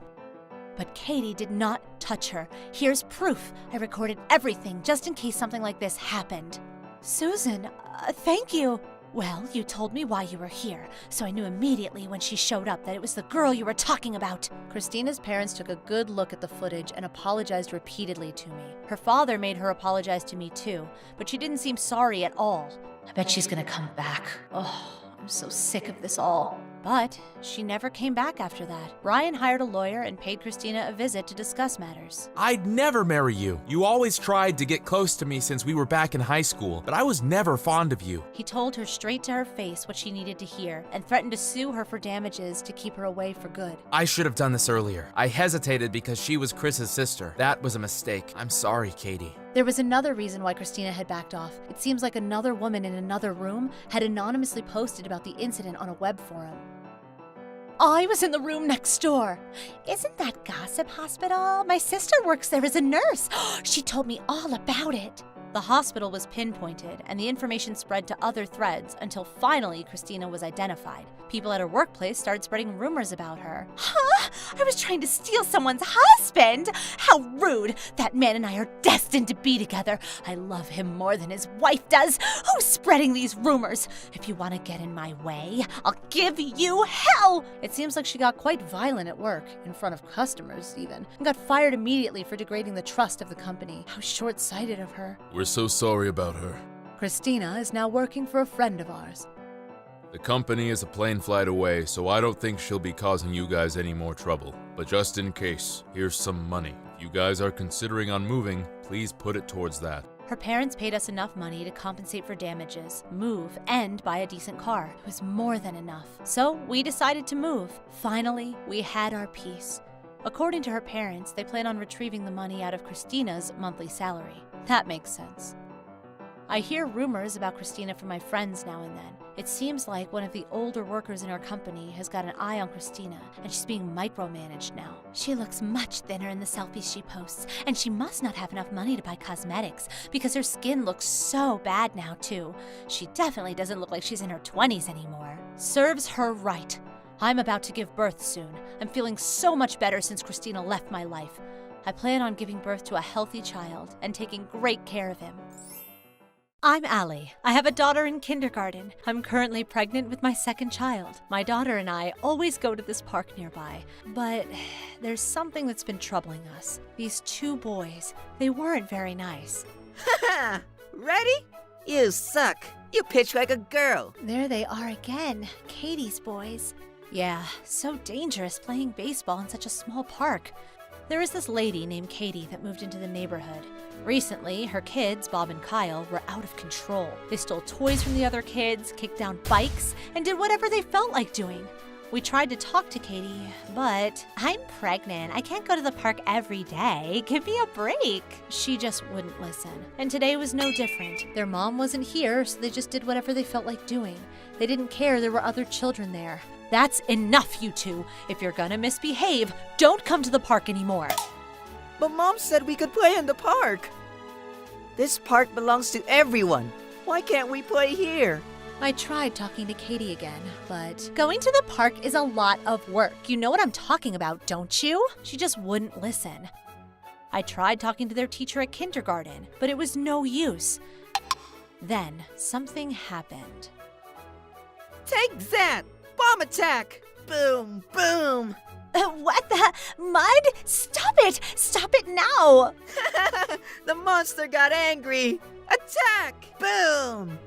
But Katy did not touch her. Here's proof. I recorded everything just in case something like this happened. Susan, thank you. Well, you told me why you were here, so I knew immediately when she showed up that it was the girl you were talking about. Christina's parents took a good look at the footage and apologized repeatedly to me. Her father made her apologize to me too, but she didn't seem sorry at all. I bet she's gonna come back. Oh, I'm so sick of this all. But she never came back after that. Brian hired a lawyer and paid Christina a visit to discuss matters. I'd never marry you. You always tried to get close to me since we were back in high school, but I was never fond of you. He told her straight to her face what she needed to hear and threatened to sue her for damages to keep her away for good. I should have done this earlier. I hesitated because she was Chris's sister. That was a mistake. I'm sorry, Katy. There was another reason why Christina had backed off. It seems like another woman in another room had anonymously posted about the incident on a web forum. I was in the room next door. Isn't that Gossip Hospital? My sister works there as a nurse. She told me all about it. The hospital was pinpointed, and the information spread to other threads until finally Christina was identified. People at her workplace started spreading rumors about her. Huh? I was trying to steal someone's husband? How rude! That man and I are destined to be together. I love him more than his wife does. Who's spreading these rumors? If you want to get in my way, I'll give you hell! It seems like she got quite violent at work, in front of customers even, and got fired immediately for degrading the trust of the company. How short-sighted of her. We're so sorry about her. Christina is now working for a friend of ours. The company is a plane flight away, so I don't think she'll be causing you guys any more trouble. But just in case, here's some money. If you guys are considering on moving, please put it towards that. Her parents paid us enough money to compensate for damages, move, and buy a decent car. It was more than enough. So we decided to move. Finally, we had our peace. According to her parents, they plan on retrieving the money out of Christina's monthly salary. That makes sense. I hear rumors about Christina from my friends now and then. It seems like one of the older workers in our company has got an eye on Christina, and she's being micromanaged now. She looks much thinner in the selfies she posts, and she must not have enough money to buy cosmetics because her skin looks so bad now, too. She definitely doesn't look like she's in her 20s anymore. Serves her right. I'm about to give birth soon. I'm feeling so much better since Christina left my life. I plan on giving birth to a healthy child and taking great care of him. I'm Allie. I have a daughter in kindergarten. I'm currently pregnant with my second child. My daughter and I always go to this park nearby, but there's something that's been troubling us. These two boys, they weren't very nice. Ready? You suck. You pitch like a girl. There they are again, Katy's boys. Yeah, so dangerous playing baseball in such a small park. There is this lady named Katy that moved into the neighborhood. Recently, her kids, Bob and Kyle, were out of control. They stole toys from the other kids, kicked down bikes, and did whatever they felt like doing. We tried to talk to Katy, but I'm pregnant. I can't go to the park every day. Give me a break. she just wouldn't listen. And today was no different. Their mom wasn't here, so they just did whatever they felt like doing. They didn't care there were other children there. That's enough, you two. If you're gonna misbehave, don't come to the park anymore. But Mom said we could play in the park. This park belongs to everyone. Why can't we play here? I tried talking to Katy again, but Going to the park is a lot of work. You know what I'm talking about, don't you? she just wouldn't listen. I tried talking to their teacher at kindergarten, but it was no use. Then something happened. Take that! Bomb attack! Boom, boom! What the? Mud? Stop it! Stop it now! The monster got angry! Attack! Boom!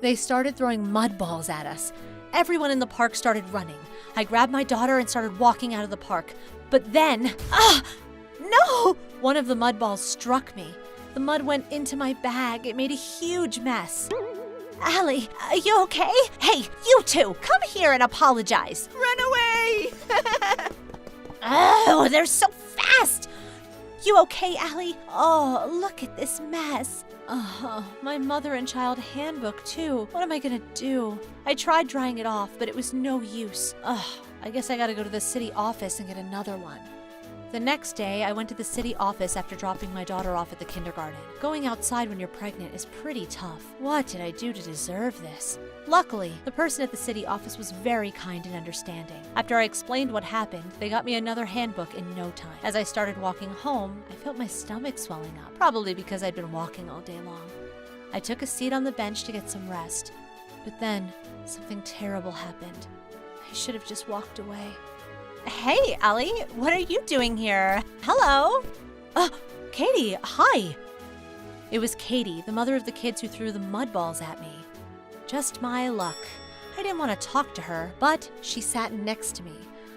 They started throwing mud balls at us. Everyone in the park started running. I grabbed my daughter and started walking out of the park. But then, No! one of the mud balls struck me. The mud went into my bag. It made a huge mess. Allie, are you okay? Hey, you two, come here and apologize. Run away! Oh, they're so fast! You okay, Allie? Oh, look at this mess. Oh, my mother and child handbook, too. What am I gonna do? I tried drying it off, but it was no use. I guess I gotta go to the city office and get another one. The next day, I went to the city office after dropping my daughter off at the kindergarten. Going outside when you're pregnant is pretty tough. What did I do to deserve this? Luckily, the person at the city office was very kind and understanding. After I explained what happened, they got me another handbook in no time. As I started walking home, I felt my stomach swelling up, probably because I'd been walking all day long. I took a seat on the bench to get some rest. But then, something terrible happened. I should have just walked away. Hey, Allie, what are you doing here? Hello? Katy, hi! It was Katy, the mother of the kids who threw the mud balls at me. Just my luck. I didn't want to talk to her, but she sat next to me.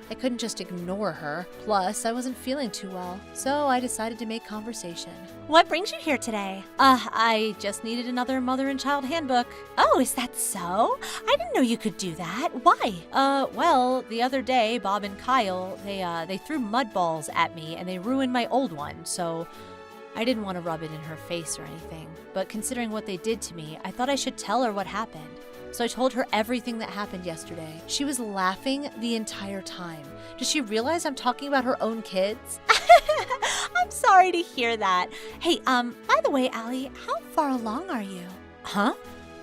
I couldn't just ignore her. Plus, I wasn't feeling too well, so I decided to make conversation. What brings you here today? I just needed another mother and child handbook. Oh, is that so? I didn't know you could do that. Why? Well, the other day, Bob and Kyle, they threw mud balls at me and they ruined my old one, so I didn't want to rub it in her face or anything. But considering what they did to me, I thought I should tell her what happened. So I told her everything that happened yesterday. She was laughing the entire time. Does she realize I'm talking about her own kids? I'm sorry to hear that. Hey, by the way, Allie, how far along are you? Huh?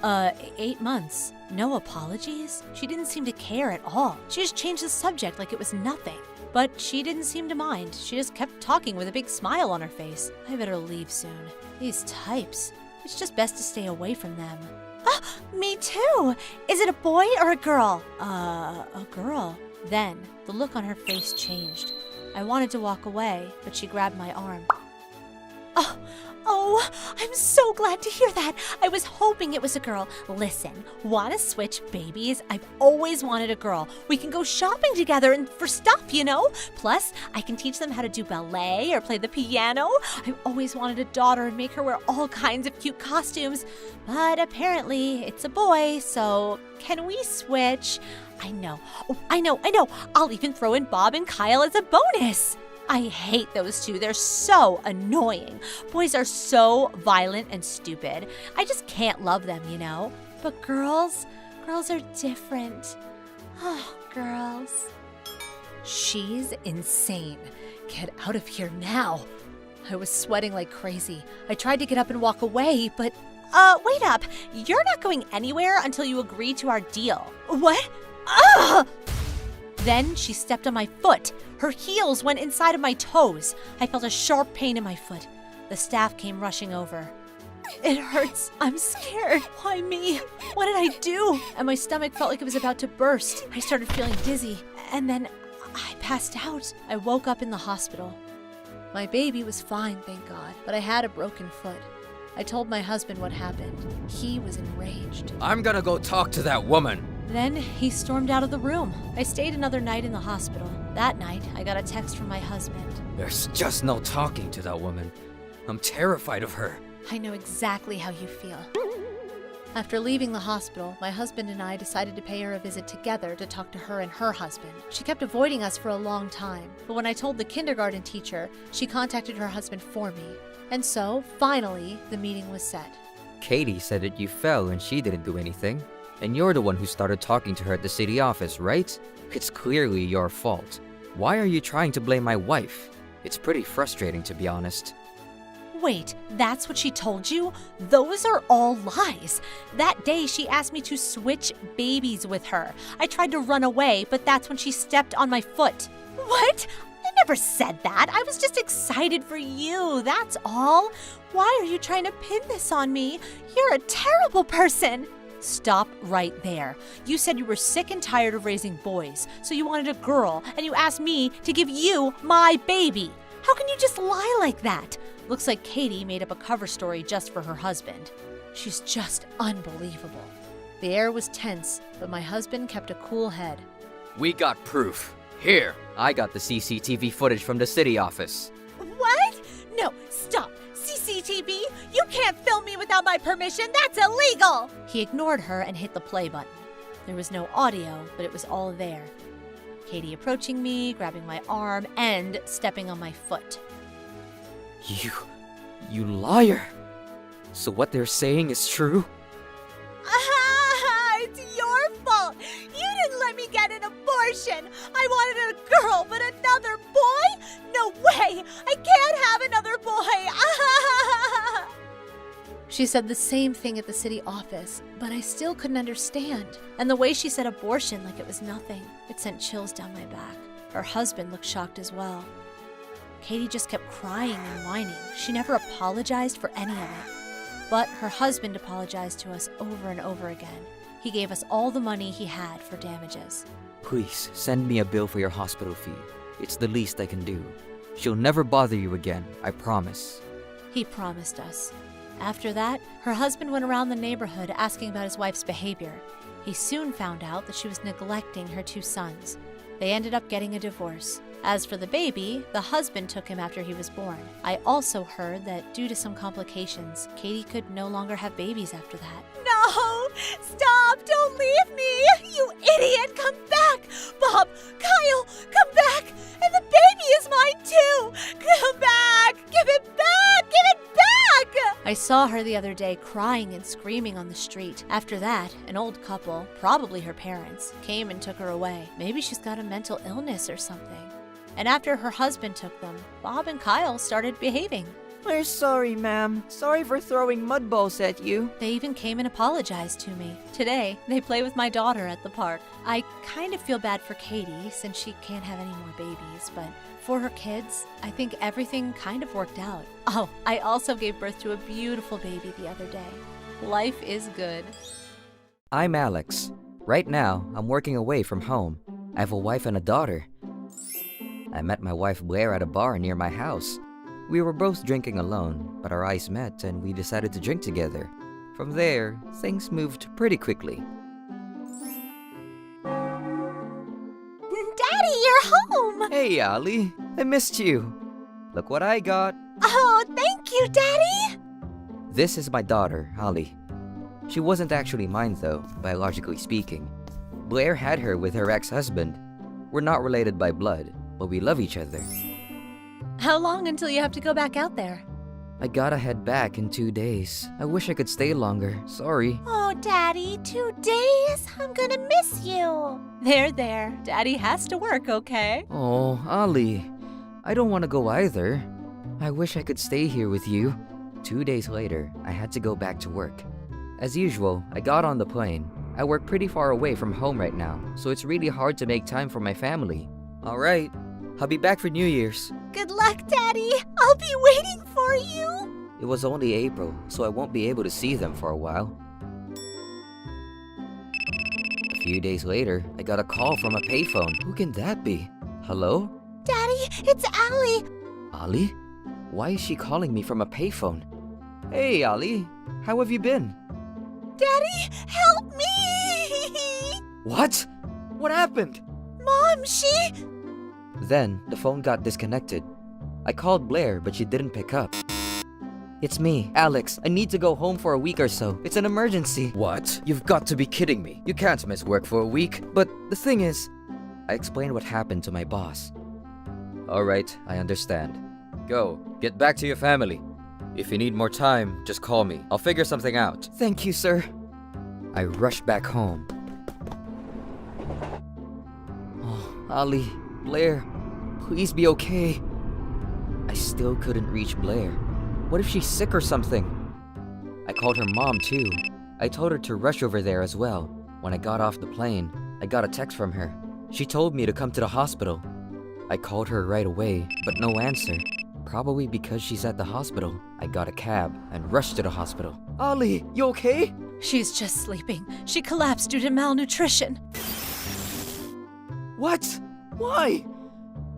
8 months. No apologies? She didn't seem to care at all. She just changed the subject like it was nothing. But she didn't seem to mind. She just kept talking with a big smile on her face. I better leave soon. These types. It's just best to stay away from them. Oh, me too. Is it a boy or a girl? A girl. Then, the look on her face changed. I wanted to walk away, but she grabbed my arm. Oh, I'm so glad to hear that. I was hoping it was a girl. Listen, want to switch babies? I've always wanted a girl. We can go shopping together and for stuff, you know? Plus, I can teach them how to do ballet or play the piano. I've always wanted a daughter and make her wear all kinds of cute costumes. But apparently, it's a boy, so can we switch? I know. Oh, I know. I'll even throw in Bob and Kyle as a bonus. I hate those two. They're so annoying. Boys are so violent and stupid. I just can't love them, you know? But girls are different. Oh, girls. She's insane. Get out of here now. I was sweating like crazy. I tried to get up and walk away, but Wait up. You're not going anywhere until you agree to our deal. what? Then she stepped on my foot. Her heels went inside of my toes. I felt a sharp pain in my foot. The staff came rushing over. It hurts. I'm scared. Why me? What did I do? And my stomach felt like it was about to burst. I started feeling dizzy, and then I passed out. I woke up in the hospital. My baby was fine, thank God, but I had a broken foot. I told my husband what happened. He was enraged. I'm gonna go talk to that woman. Then he stormed out of the room. I stayed another night in the hospital. That night, I got a text from my husband. There's just no talking to that woman. I'm terrified of her. I know exactly how you feel. After leaving the hospital, my husband and I decided to pay her a visit together to talk to her and her husband. She kept avoiding us for a long time, but when I told the kindergarten teacher, she contacted her husband for me. And so, finally, the meeting was set. Katy said that you fell and she didn't do anything. And you're the one who started talking to her at the city office, right? It's clearly your fault. Why are you trying to blame my wife? It's pretty frustrating, to be honest. Wait, that's what she told you? Those are all lies. That day, she asked me to switch babies with her. I tried to run away, but that's when she stepped on my foot. What? I never said that. I was just excited for you, that's all. Why are you trying to pin this on me? You're a terrible person. Stop right there. You said you were sick and tired of raising boys, so you wanted a girl, and you asked me to give you my baby. How can you just lie like that? Looks like Katy made up a cover story just for her husband. She's just unbelievable. The air was tense, but my husband kept a cool head. We got proof. Here, I got the CCTV footage from the city office. What? No, stop. CCTV? You can't film me without my permission. That's illegal. He ignored her and hit the play button. There was no audio, but it was all there. Katy approaching me, grabbing my arm, and stepping on my foot. You liar! So what they're saying is true? It's your fault! You didn't let me get an abortion! I wanted a girl, but another boy? No way! I can't have another boy! She said the same thing at the city office, but I still couldn't understand. And the way she said abortion like it was nothing, it sent chills down my back. Her husband looked shocked as well. Katy just kept crying and whining. She never apologized for any of it. But her husband apologized to us over and over again. He gave us all the money he had for damages. Please, send me a bill for your hospital fee. It's the least I can do. She'll never bother you again, I promise. He promised us. After that, her husband went around the neighborhood asking about his wife's behavior. He soon found out that she was neglecting her 2 sons. They ended up getting a divorce. As for the baby, the husband took him after he was born. I also heard that due to some complications, Katy could no longer have babies after that. No! Stop! Don't leave me! You idiot! Come back! Bob! Kyle! Come back! And the baby is mine too! Come back! Give it back! Give it back! I saw her the other day crying and screaming on the street. After that, an old couple, probably her parents, came and took her away. Maybe she's got a mental illness or something. And after her husband took them, Bob and Kyle started behaving. We're sorry, ma'am. Sorry for throwing mud balls at you. They even came and apologized to me. Today, they play with my daughter at the park. I kind of feel bad for Katy since she can't have any more babies, but for her kids, I think everything kind of worked out. Oh, I also gave birth to a beautiful baby the other day. Life is good. I'm Alex. Right now, I'm working away from home. I have a wife and a daughter. I met my wife Blair at a bar near my house. We were both drinking alone, but our eyes met and we decided to drink together. From there, things moved pretty quickly. Daddy, you're home! Hey, Ali. I missed you. Look what I got. Oh, thank you, Daddy! This is my daughter, Ali. She wasn't actually mine though, biologically speaking. Blair had her with her ex-husband. We're not related by blood, but we love each other. How long until you have to go back out there? I gotta head back in 2 days. I wish I could stay longer. Sorry. Oh, Daddy, 2 days? I'm gonna miss you. There. Daddy has to work, okay? Oh, Ali. I don't want to go either. I wish I could stay here with you. 2 days later, I had to go back to work. As usual, I got on the plane. I work pretty far away from home right now, so it's really hard to make time for my family. Alright, I'll be back for New Year's. Good luck, Daddy. I'll be waiting for you. It was only April, so I won't be able to see them for a while. A few days later, I got a call from a payphone. Who can that be? Hello? Daddy, it's Allie. Ali? Why is she calling me from a payphone? Hey, Ali. How have you been? Daddy, help me! What? What happened? Mom, she... Then, the phone got disconnected. I called Blair, but she didn't pick up. It's me, Alex. I need to go home for a week or so. It's an emergency. What? You've got to be kidding me. You can't miss work for a week. But the thing is, I explained what happened to my boss. Alright, I understand. Go, get back to your family. If you need more time, just call me. I'll figure something out. Thank you, sir. I rushed back home. Oh, Ali, Blair, please be okay. I still couldn't reach Blair. What if she's sick or something? I called her mom too. I told her to rush over there as well. When I got off the plane, I got a text from her. She told me to come to the hospital. I called her right away, but no answer. Probably because she's at the hospital. I got a cab and rushed to the hospital. Ali, you okay? She's just sleeping. She collapsed due to malnutrition. What? Why?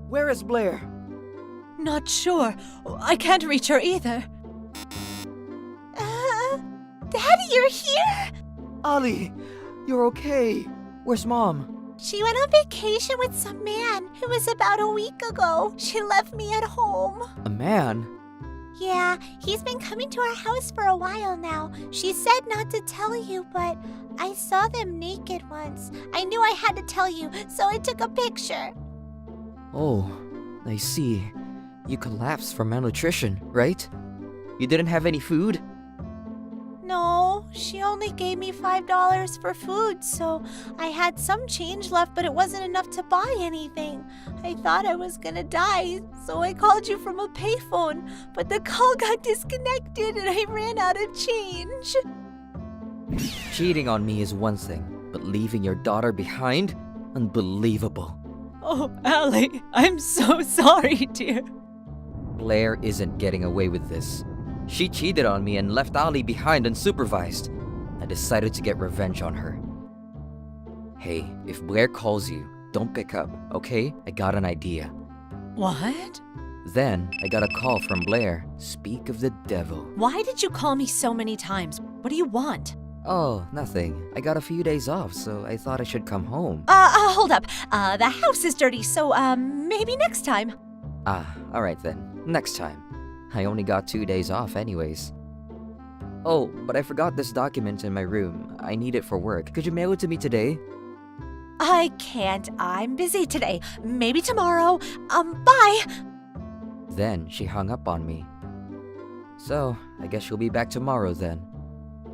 Where is Blair? Not sure. I can't reach her either. Daddy, you're here? Ali, you're okay. Where's Mom? She went on vacation with some man. It was about a week ago. She left me at home. A man? Yeah, he's been coming to our house for a while now. She said not to tell you, but I saw them naked once. I knew I had to tell you, so I took a picture. Oh, I see. You collapsed from malnutrition, right? You didn't have any food? No, she only gave me $5 for food, so I had some change left, but it wasn't enough to buy anything. I thought I was gonna die, so I called you from a payphone, but the call got disconnected and I ran out of change. Cheating on me is one thing, but leaving your daughter behind? Unbelievable. Oh, Ali, I'm so sorry, dear. Blair isn't getting away with this. She cheated on me and left Ali behind unsupervised. I decided to get revenge on her. Hey, if Blair calls you, don't pick up, okay? I got an idea. What? Then, I got a call from Blair. Speak of the devil. Why did you call me so many times? What do you want? Oh, nothing. I got a few days off, so I thought I should come home. Hold up. The house is dirty, so, maybe next time. Alright then. Next time. I only got 2 days off anyways. Oh, but I forgot this document in my room. I need it for work. Could you mail it to me today? I can't. I'm busy today. Maybe tomorrow. Bye. Then she hung up on me. So, I guess she'll be back tomorrow then.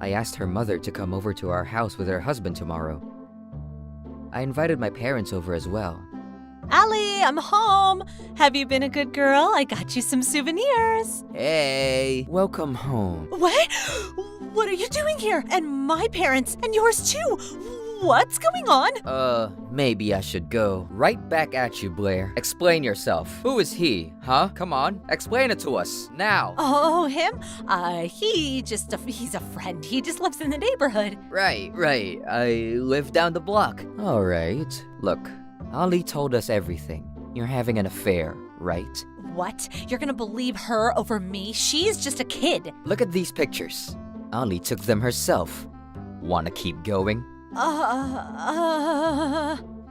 I asked her mother to come over to our house with her husband tomorrow. I invited my parents over as well. Ali, I'm home. Have you been a good girl? I got you some souvenirs. Hey, welcome home. What? What are you doing here? And my parents, and yours too. What's going on? Maybe I should go. Right back at you, Blair. Explain yourself. Who is he, huh? Come on, explain it to us, now. Oh, him? He's a friend. He just lives in the neighborhood. Right. I live down the block. Alright, look. Ali told us everything. You're having an affair, right? What? You're gonna believe her over me? She's just a kid. Look at these pictures. Ali took them herself. Wanna keep going?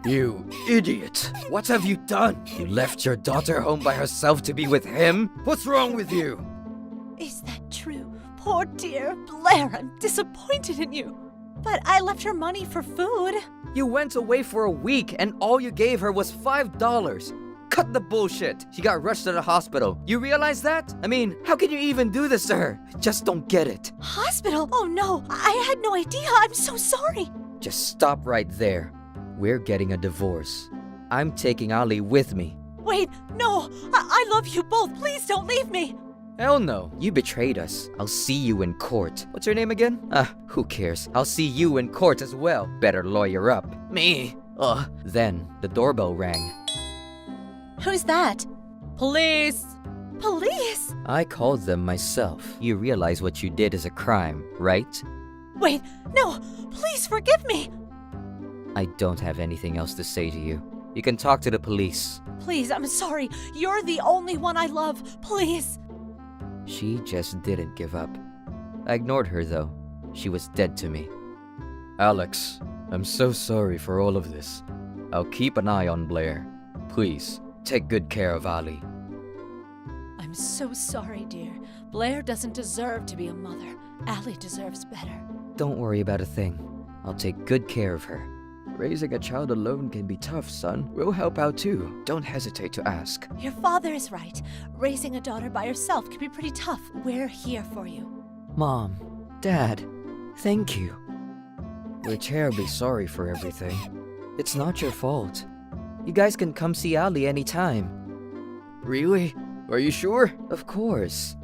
You idiot! What have you done? You left your daughter home by herself to be with him? What's wrong with you? Is that true? Poor dear Blair, I'm disappointed in you. But I left her money for food. You went away for a week and all you gave her was $5. Cut the bullshit. She got rushed to the hospital. You realize that? I mean, how can you even do this to her? I just don't get it. Hospital? Oh no, I had no idea. I'm so sorry. Just stop right there. We're getting a divorce. I'm taking Ali with me. Wait, no. I love you both. Please don't leave me. Hell no. You betrayed us. I'll see you in court. What's your name again? Who cares? I'll see you in court as well. Better lawyer up. Me. Then the doorbell rang. Who's that? Police. Police? I called them myself. You realize what you did is a crime, right? Wait, no. Please forgive me. I don't have anything else to say to you. You can talk to the police. Please, I'm sorry. You're the only one I love. Please. She just didn't give up. I ignored her though. She was dead to me. Alex, I'm so sorry for all of this. I'll keep an eye on Blair. Please, take good care of Ali. I'm so sorry, dear. Blair doesn't deserve to be a mother. Allie deserves better. Don't worry about a thing. I'll take good care of her. Raising a child alone can be tough, son. We'll help out too. Don't hesitate to ask. Your father is right. Raising a daughter by yourself can be pretty tough. We're here for you. Mom, Dad, thank you. We're terribly sorry for everything. It's not your fault. You guys can come see Ali anytime. Really? Are you sure? Of course.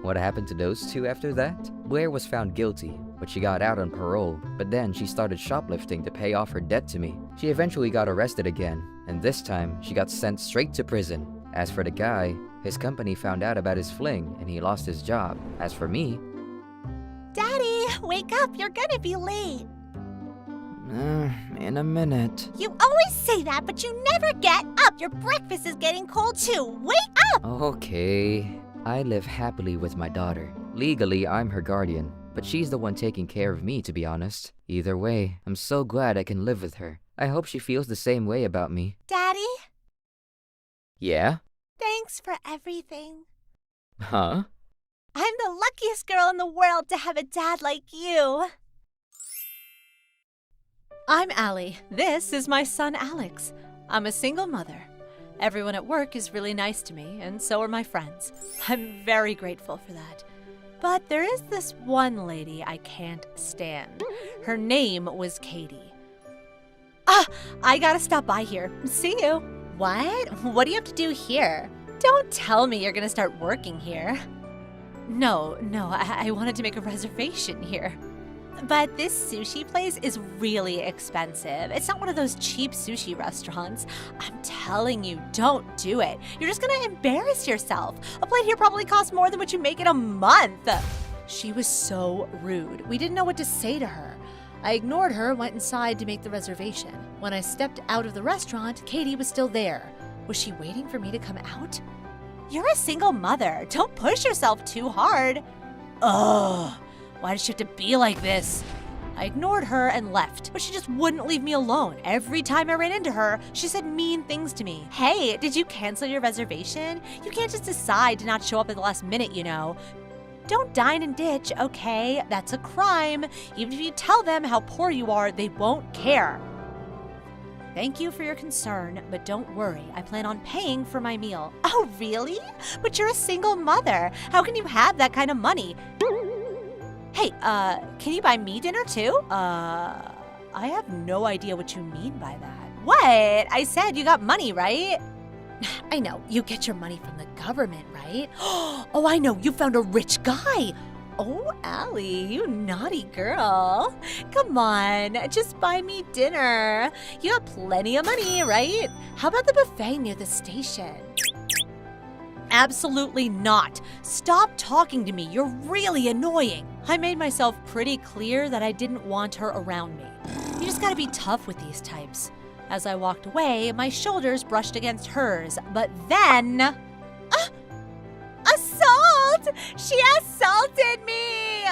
What happened to those two after that? Blair was found guilty, but she got out on parole. But then she started shoplifting to pay off her debt to me. She eventually got arrested again, and this time she got sent straight to prison. As for the guy, his company found out about his fling and he lost his job. As for me... Daddy, wake up. You're gonna be late. In a minute. You always say that, but you never get up. Your breakfast is getting cold too. Wake up! Okay. I live happily with my daughter. Legally, I'm her guardian, but she's the one taking care of me, to be honest. Either way, I'm so glad I can live with her. I hope she feels the same way about me. Daddy, Yeah? thanks for everything. Huh? I'm the luckiest girl in the world to have a dad like you. I'm Allie. This is my son, Alex. I'm a single mother. Everyone at work is really nice to me, and so are my friends. I'm very grateful for that. But there is this one lady I can't stand. Her name was Katy. I gotta stop by here. See you. What? What do you have to do here? Don't tell me you're gonna start working here. No, I wanted to make a reservation here. But this sushi place is really expensive. It's not one of those cheap sushi restaurants. I'm telling you, don't do it. You're just gonna embarrass yourself. A plate here probably costs more than what you make in a month. She was so rude. We didn't know what to say to her. I ignored her and went inside to make the reservation. When I stepped out of the restaurant, Katy was still there. Was she waiting for me to come out? You're a single mother. Don't push yourself too hard. Ugh. Why does she have to be like this? I ignored her and left, but she just wouldn't leave me alone. Every time I ran into her, she said mean things to me. Hey, did you cancel your reservation? You can't just decide to not show up at the last minute, you know. Don't dine and ditch, okay? That's a crime. Even if you tell them how poor you are, they won't care. Thank you for your concern, but don't worry. I plan on paying for my meal. Oh, really? But you're a single mother. How can you have that kind of money? Hey, can you buy me dinner too? I have no idea what you mean by that. What? I said you got money, right? I know, you get your money from the government, right? Oh, I know, you found a rich guy. Oh, Allie, you naughty girl. Come on, just buy me dinner. You got plenty of money, right? How about the buffet near the station? Absolutely not. Stop talking to me. You're really annoying. I made myself pretty clear that I didn't want her around me. You just gotta be tough with these types. As I walked away, my shoulders brushed against hers, but then... Assault! She assaulted me!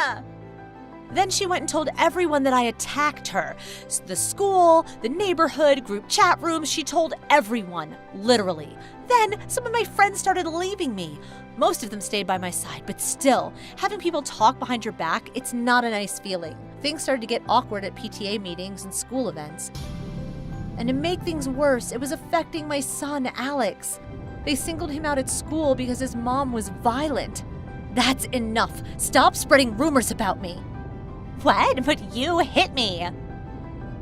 Then she went and told everyone that I attacked her. The school, the neighborhood, group chat rooms, she told everyone, literally. Then some of my friends started leaving me. Most of them stayed by my side, but still, having people talk behind your back, it's not a nice feeling. Things started to get awkward at PTA meetings and school events. And to make things worse, it was affecting my son, Alex. They singled him out at school because his mom was violent. That's enough. Stop spreading rumors about me. What? But you hit me.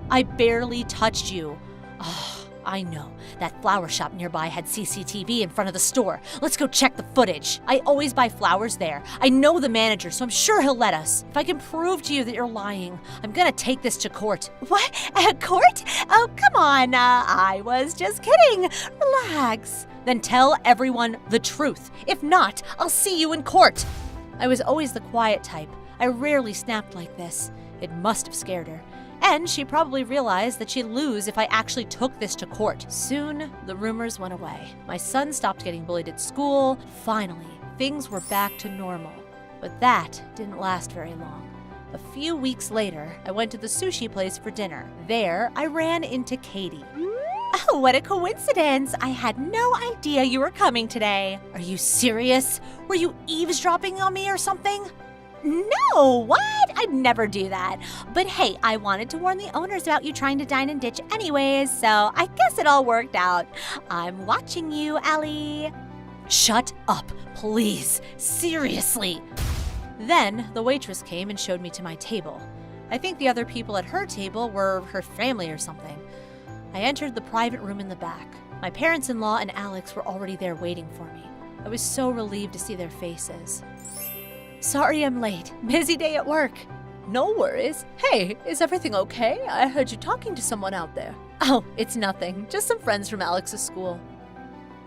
I barely touched you. Oh, I know. That flower shop nearby had CCTV in front of the store. Let's go check the footage. I always buy flowers there. I know the manager, so I'm sure he'll let us. If I can prove to you that you're lying, I'm gonna take this to court. What? Court? Oh, come on. I was just kidding. Relax. Then tell everyone the truth. If not, I'll see you in court. I was always the quiet type. I rarely snapped like this. It must have scared her. And she probably realized that she'd lose if I actually took this to court. Soon, the rumors went away. My son stopped getting bullied at school. Finally, things were back to normal. But that didn't last very long. A few weeks later, I went to the sushi place for dinner. There, I ran into Katy. Oh, what a coincidence! I had no idea you were coming today. Are you serious? Were you eavesdropping on me or something? No, what? I'd never do that. But hey, I wanted to warn the owners about you trying to dine and ditch anyways, so I guess it all worked out. I'm watching you, Allie. Shut up, please. Seriously. Then the waitress came and showed me to my table. I think the other people at her table were her family or something. I entered the private room in the back. My parents-in-law and Alex were already there waiting for me. I was so relieved to see their faces. Sorry I'm late. Busy day at work. No worries. Hey, is everything okay? I heard you talking to someone out there. Oh, it's nothing. Just some friends from Alex's school.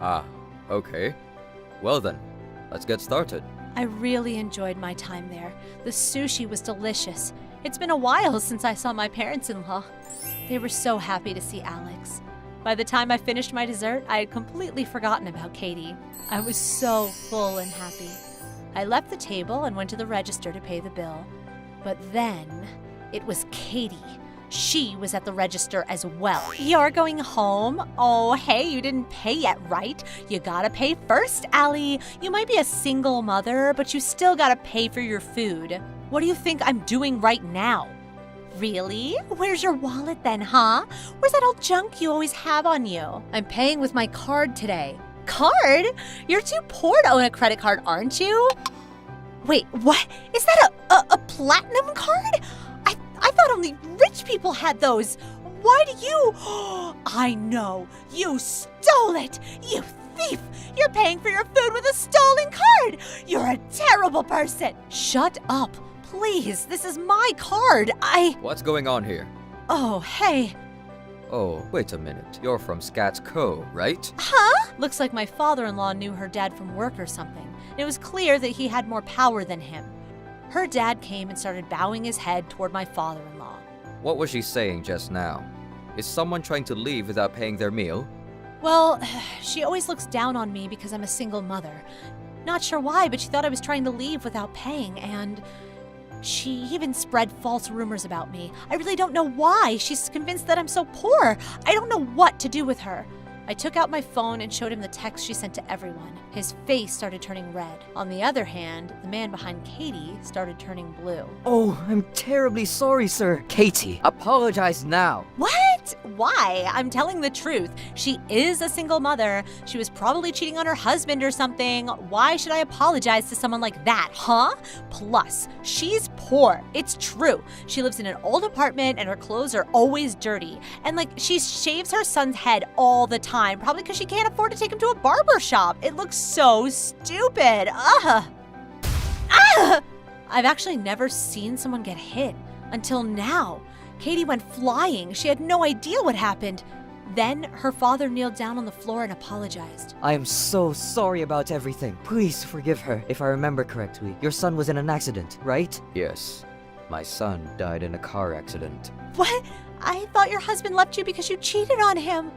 Ah, okay. Well then, let's get started. I really enjoyed my time there. The sushi was delicious. It's been a while since I saw my parents-in-law. They were so happy to see Alex. By the time I finished my dessert, I had completely forgotten about Katy. I was so full and happy. I left the table and went to the register to pay the bill. But then, it was Katy. She was at the register as well. You're going home? Oh, hey, you didn't pay yet, right? You gotta pay first, Allie. You might be a single mother, but you still gotta pay for your food. What do you think I'm doing right now? Really? Where's your wallet then, huh? Where's that old junk you always have on you? I'm paying with my card today. Card? You're too poor to own a credit card, aren't you? Wait, what? Is that a platinum card? I thought only rich people had those. Why do you? I know. You stole it. You thief. You're paying for your food with a stolen card. You're a terrible person. Shut up. Please, this is my card. What's going on here? Oh, hey. Oh, wait a minute. You're from Scats Co., right? Huh? Looks like my father-in-law knew her dad from work or something. It was clear that he had more power than him. Her dad came and started bowing his head toward my father-in-law. What was she saying just now? Is someone trying to leave without paying their meal? Well, she always looks down on me because I'm a single mother. Not sure why, but she thought I was trying to leave without paying, and she even spread false rumors about me. I really don't know why. She's convinced that I'm so poor. I don't know what to do with her. I took out my phone and showed him the text she sent to everyone. His face started turning red. On the other hand, the man behind Katy started turning blue. Oh, I'm terribly sorry, sir. Katy, apologize now. What? Why? I'm telling the truth. She is a single mother. She was probably cheating on her husband or something. Why should I apologize to someone like that, huh? Plus, she's poor. It's true. She lives in an old apartment and her clothes are always dirty. And she shaves her son's head all the time, probably because she can't afford to take him to a barber shop. It looks so stupid. Ugh. Ah! I've actually never seen someone get hit until now. Katy went flying. She had no idea what happened. Then her father kneeled down on the floor and apologized. I am so sorry about everything. Please forgive her. If I remember correctly, your son was in an accident, right? Yes, my son died in a car accident. What? I thought your husband left you because you cheated on him.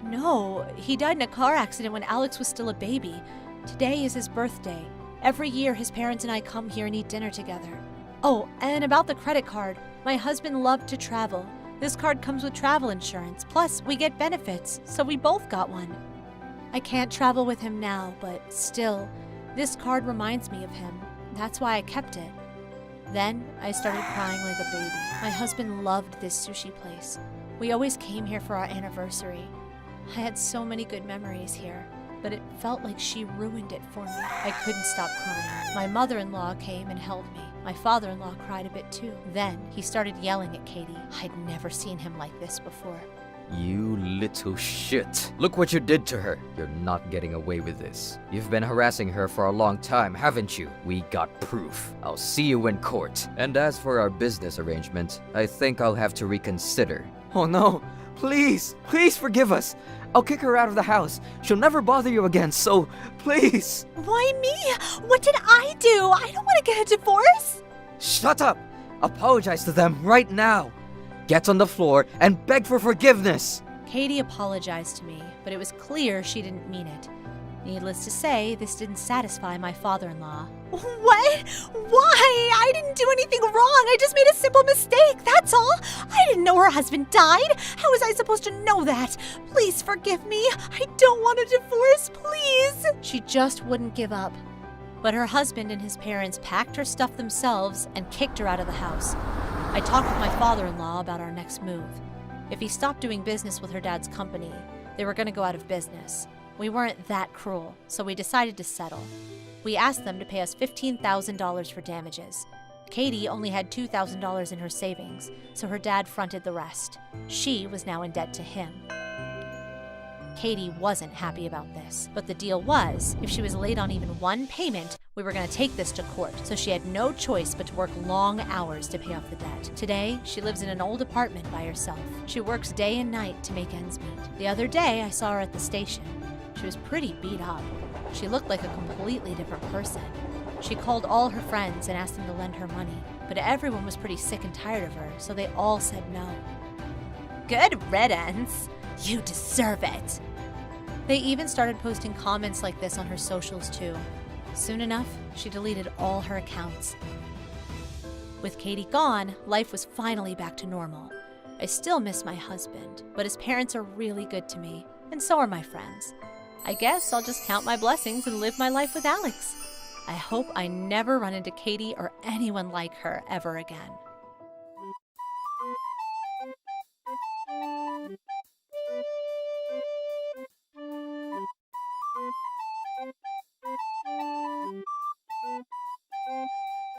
No, he died in a car accident when Alex was still a baby. Today is his birthday. Every year his parents and I come here and eat dinner together. Oh, and about the credit card, my husband loved to travel. This card comes with travel insurance, plus we get benefits, so we both got one. I can't travel with him now, but still, this card reminds me of him. That's why I kept it. Then I started crying like a baby. My husband loved this sushi place. We always came here for our anniversary. I had so many good memories here, but it felt like she ruined it for me. I couldn't stop crying. My mother-in-law came and held me. My father-in-law cried a bit too. Then he started yelling at Katy. I'd never seen him like this before. You little shit. Look what you did to her. You're not getting away with this. You've been harassing her for a long time, haven't you? We got proof. I'll see you in court. And as for our business arrangement, I think I'll have to reconsider. Oh no. Please, please forgive us. I'll kick her out of the house. She'll never bother you again, so please. Why me? What did I do? I don't want to get a divorce. Shut up. Apologize to them right now. Get on the floor and beg for forgiveness. Katy apologized to me, but it was clear she didn't mean it. Needless to say, this didn't satisfy my father-in-law. What? Why? I didn't do anything wrong. I just made a simple mistake, that's all. I didn't know her husband died. How was I supposed to know that? Please forgive me. I don't want a divorce, please. She just wouldn't give up. But her husband and his parents packed her stuff themselves and kicked her out of the house. I talked with my father-in-law about our next move. If he stopped doing business with her dad's company, they were going to go out of business. We weren't that cruel, so we decided to settle. We asked them to pay us $15,000 for damages. Katy only had $2,000 in her savings, so her dad fronted the rest. She was now in debt to him. Katy wasn't happy about this, but the deal was, if she was late on even one payment, we were going to take this to court, so she had no choice but to work long hours to pay off the debt. Today, she lives in an old apartment by herself. She works day and night to make ends meet. The other day, I saw her at the station. She was pretty beat up. She looked like a completely different person. She called all her friends and asked them to lend her money, but everyone was pretty sick and tired of her, so they all said no. Good riddance. You deserve it. They even started posting comments like this on her socials too. Soon enough, she deleted all her accounts. With Katy gone, life was finally back to normal. I still miss my husband, but his parents are really good to me, and so are my friends. I guess I'll just count my blessings and live my life with Alex. I hope I never run into Katy or anyone like her ever again.